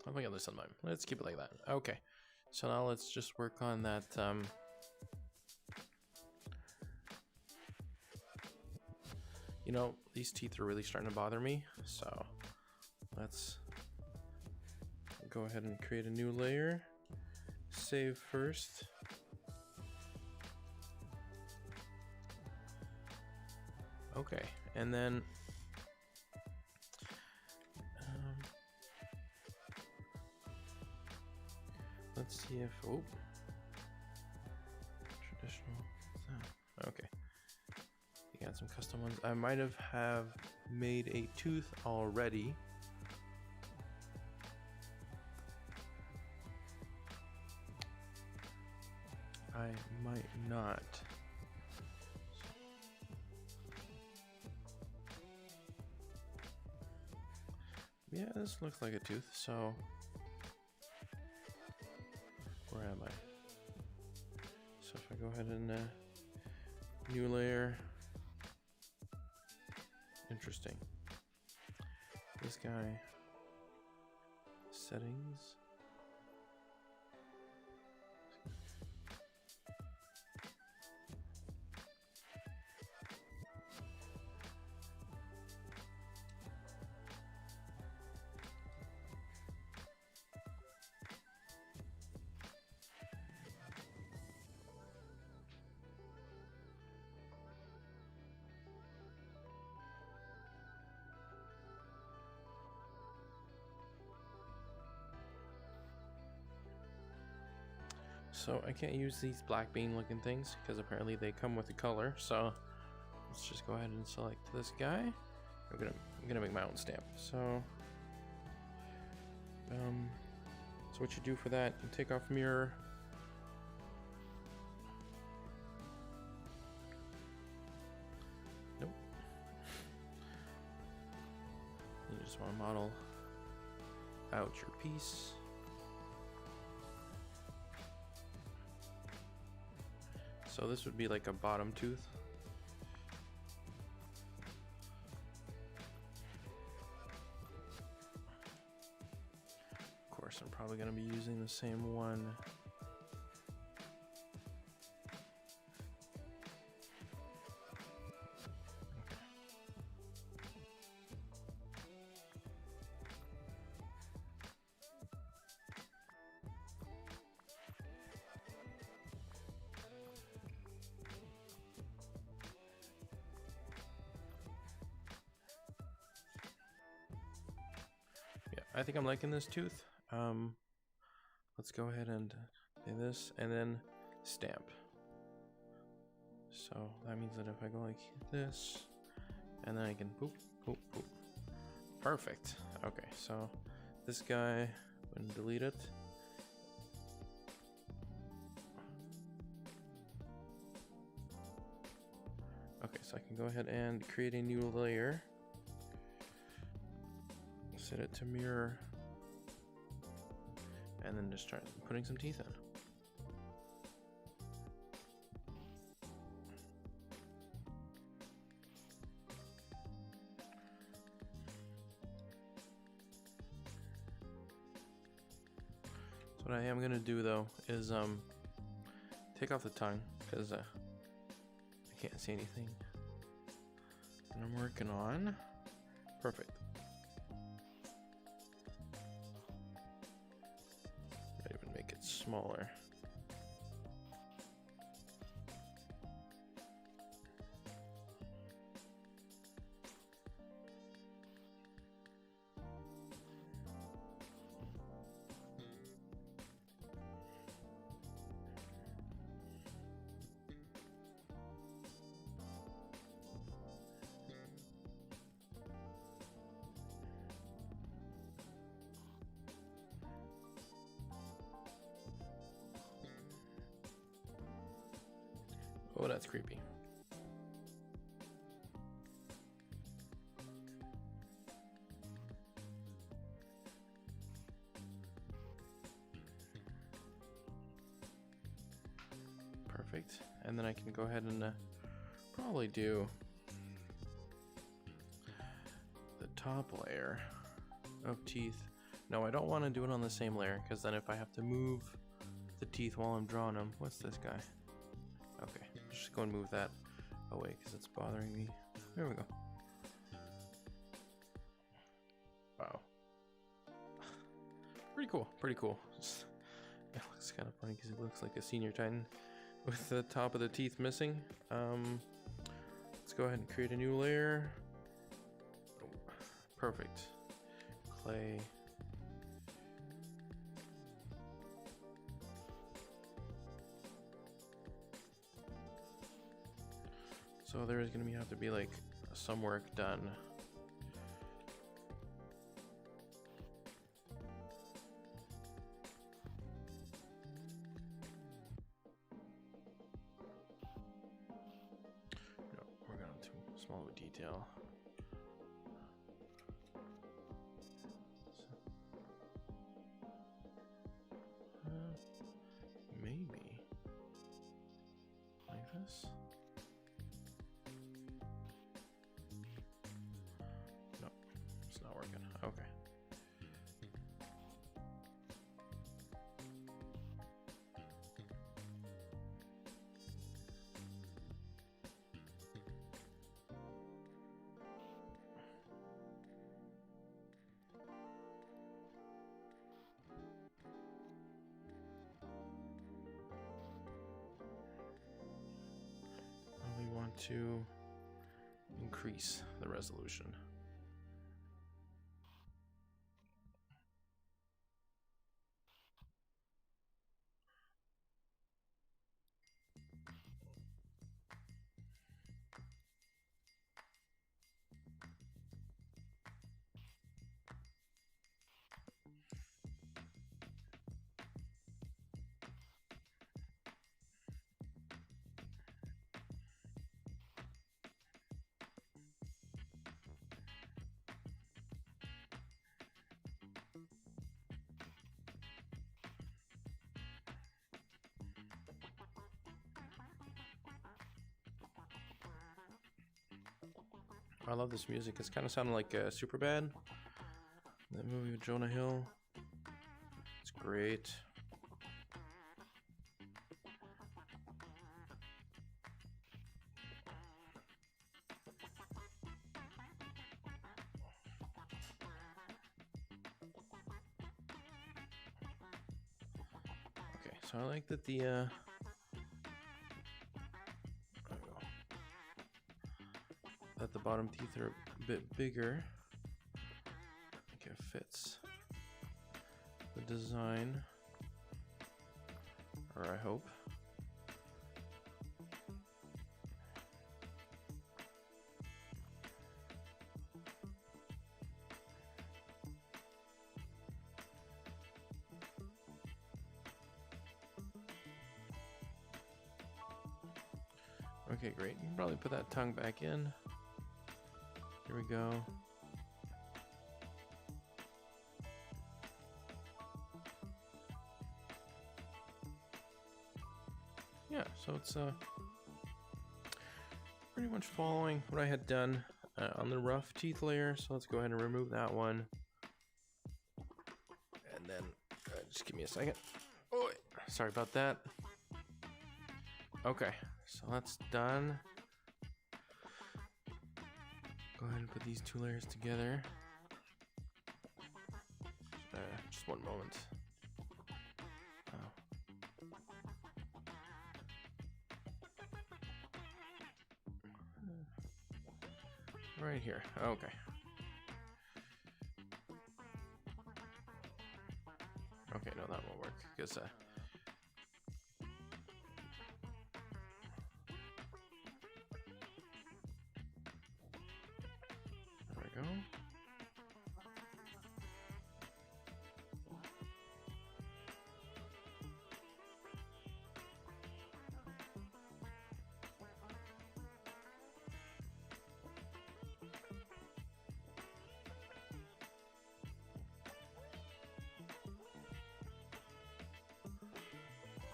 I think I'll do something. Let's keep it like that. Okay. So now let's just work on that. You know, these teeth are really starting to bother me. So let's go ahead and create a new layer. Save first. Okay. And then let's see if, oh, traditional, okay. You got some custom ones. I might have made a tooth already. I might not. Yeah, this looks like a tooth, so where am I? So if I go ahead and new layer, interesting. This guy, settings. So I can't use these black bean looking things because apparently they come with the color. So let's just go ahead and select this guy. I'm gonna make my own stamp. So what you do for that, you take off mirror. Nope. You just want to model out your piece. So this would be like a bottom tooth. Of course, I'm probably going to be using the same one. I think I'm liking this tooth. Let's go ahead and do this and then stamp. So that means that if I go like this and then I can boop, boop, boop. Perfect. Okay, so this guy, I'm gonna delete it. Okay, so I can go ahead and create a new layer. Set it to mirror, and then just start putting some teeth in. So what I am gonna do though is take off the tongue because I can't see anything. And I'm working on perfect. Smaller. Oh, that's creepy. Perfect. And then I can go ahead and probably do the top layer of teeth. No, I don't want to do it on the same layer because then if I have to move the teeth while I'm drawing them, what's this guy? Okay, just go and move that away because it's bothering me. There we go. Wow. Pretty cool, pretty cool. It looks kind of funny because it looks like a senior titan with the top of the teeth missing. Let's go ahead and create a new layer. Oh, perfect. Clay. So there is going to have to be like some work done. No, we're going too small of a detail. Maybe like this. Okay. We want to increase the resolution. I love this music. It's kind of sounding like Superbad, that movie with Jonah Hill. It's great. Okay, so I like that the that the bottom teeth are a bit bigger. I think it fits the design, or I hope. Okay, great. You can probably put that tongue back in. Here we go. Yeah, so it's pretty much following what I had done on the rough teeth layer. So let's go ahead and remove that one. And then just give me a second. Oh, sorry about that. Okay, so that's done. Go ahead and put these two layers together. Just one moment. Right here. Okay. Okay, no, that won't work because there we go.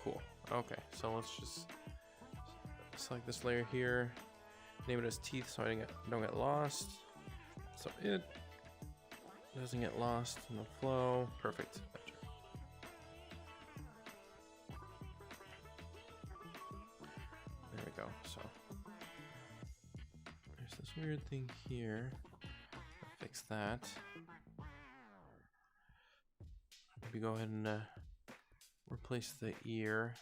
Cool. Okay, so let's just select this layer here, name it as teeth so I don't get lost. So it doesn't get lost in the flow. Perfect. There we go. So there's this weird thing here. I'll fix that. Maybe go ahead and replace the ear.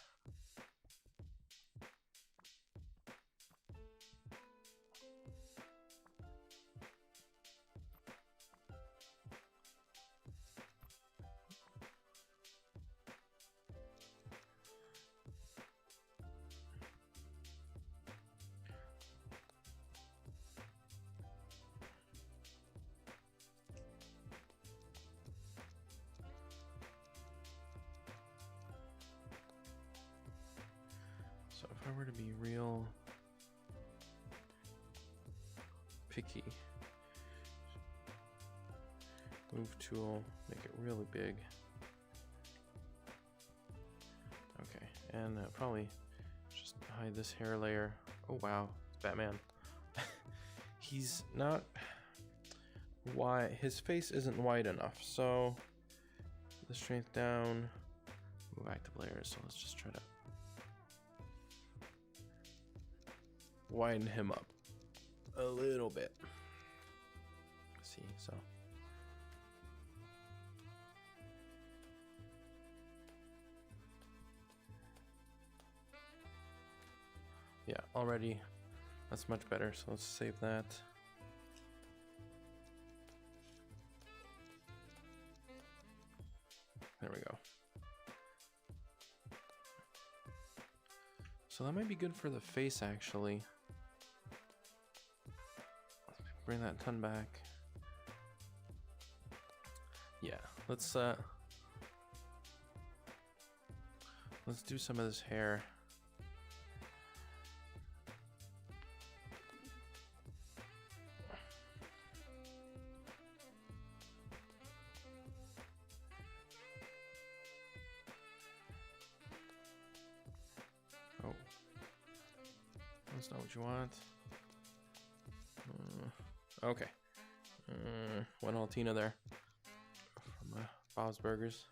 So if I were to be real picky, move tool, make it really big. Okay, and probably just hide this hair layer. Oh wow, it's Batman. He's not wide, his face isn't wide enough, so the strength down, move active layers, so let's just try to widen him up a little bit. See, so yeah, already that's much better, so let's save that. There we go. So that might be good for the face, actually. Bring that tongue back. Yeah, let's do some of this hair. Oh, that's not what you want. Okay. One Altina there from Bob's Burgers.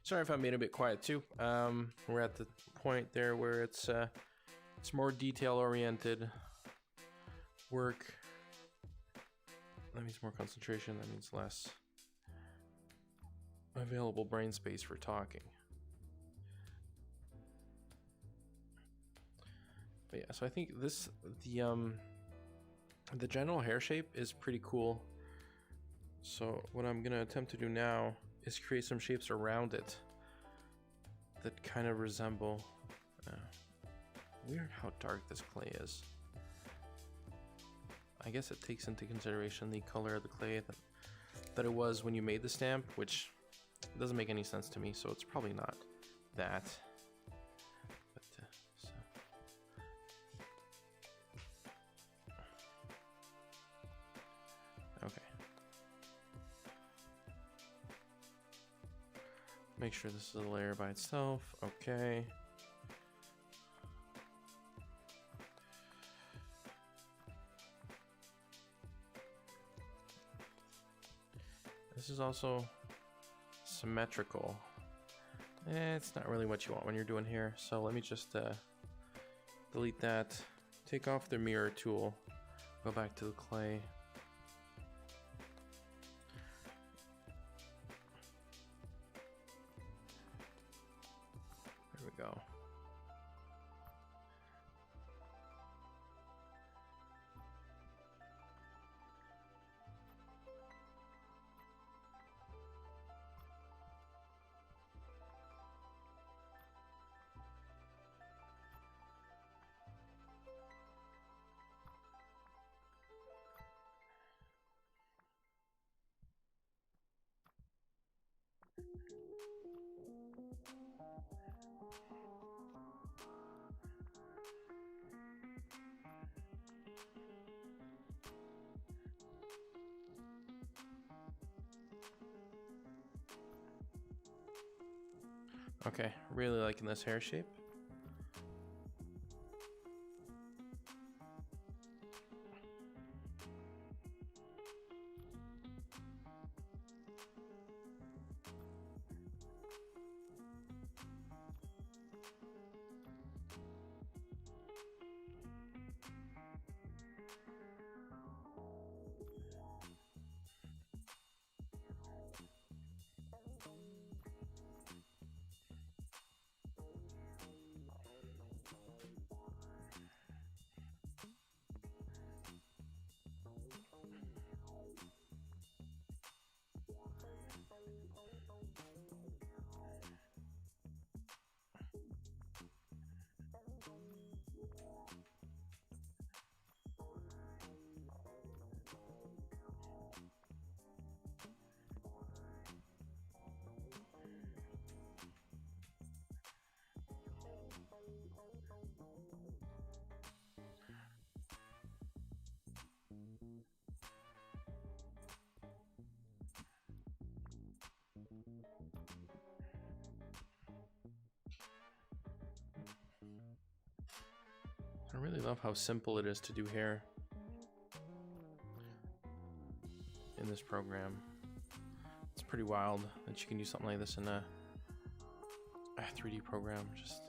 Sorry if I'm being a bit quiet too. We're at the point there where it's more detail-oriented work. That means more concentration. That means less available brain space for talking. But yeah, so I think the general hair shape is pretty cool. So what I'm gonna attempt to do now is create some shapes around it that kind of resemble. Weird how dark this clay is. I guess it takes into consideration the color of the clay that it was when you made the stamp, which doesn't make any sense to me, so it's probably not that. But, so. Okay. Make sure this is a layer by itself. Okay. This is also symmetrical. It's not really what you want when you're doing hair. So let me just delete that. Take off the mirror tool. Go back to the clay. There we go. Okay, really liking this hair shape. I really love how simple it is to do hair in this program. It's pretty wild that you can do something like this in a 3D program. Just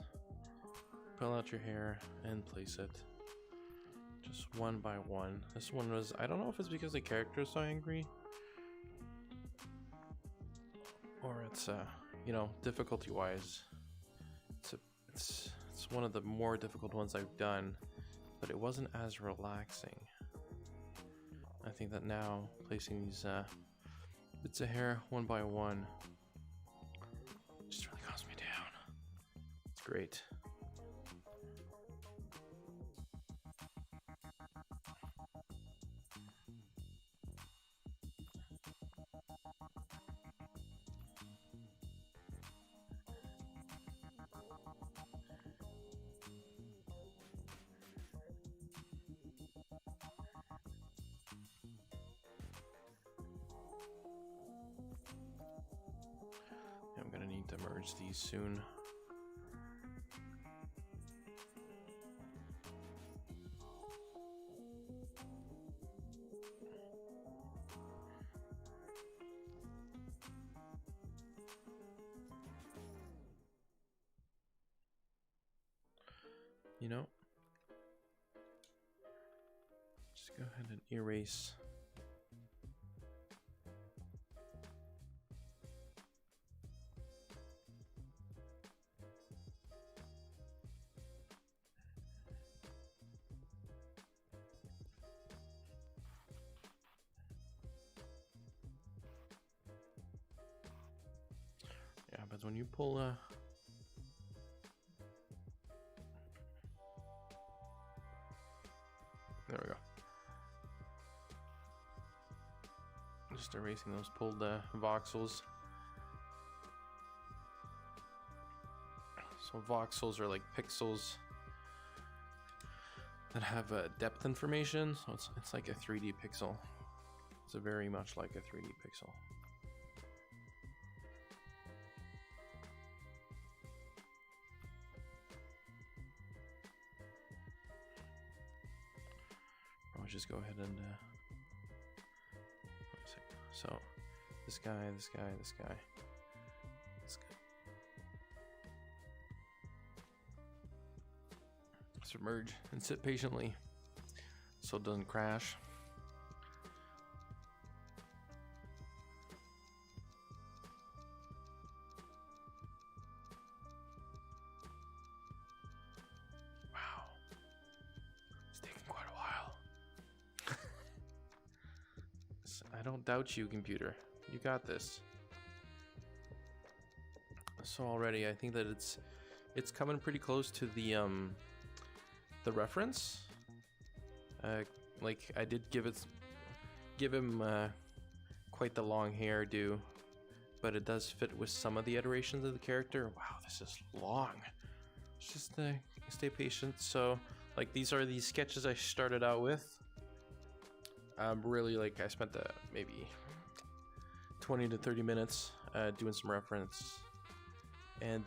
pull out your hair and place it just one by one. This one was, I don't know if it's because the character is so angry or it's you know, difficulty wise it's one of the more difficult ones I've done, but it wasn't as relaxing. I think that now placing these bits of hair one by one just really calms me down. It's great. I'm gonna need to merge these soon. you know, just go ahead and erase. Yeah, but when you pull there we go. Just erasing those pulled voxels. So voxels are like pixels that have depth information. So it's like a 3D pixel. It's very much like a 3D pixel. I'll just go ahead and so this guy, this guy, this guy, this guy. Submerge and sit patiently so it doesn't crash. Wow, it's taking quite a while. I don't doubt you, computer. You got this. So already, I think that it's coming pretty close to the reference. Like I did give him quite the long hairdo, but it does fit with some of the iterations of the character. Wow, this is long. Just stay patient. So like these are the sketches I started out with. Really, like I spent maybe 20 to 30 minutes doing some reference, and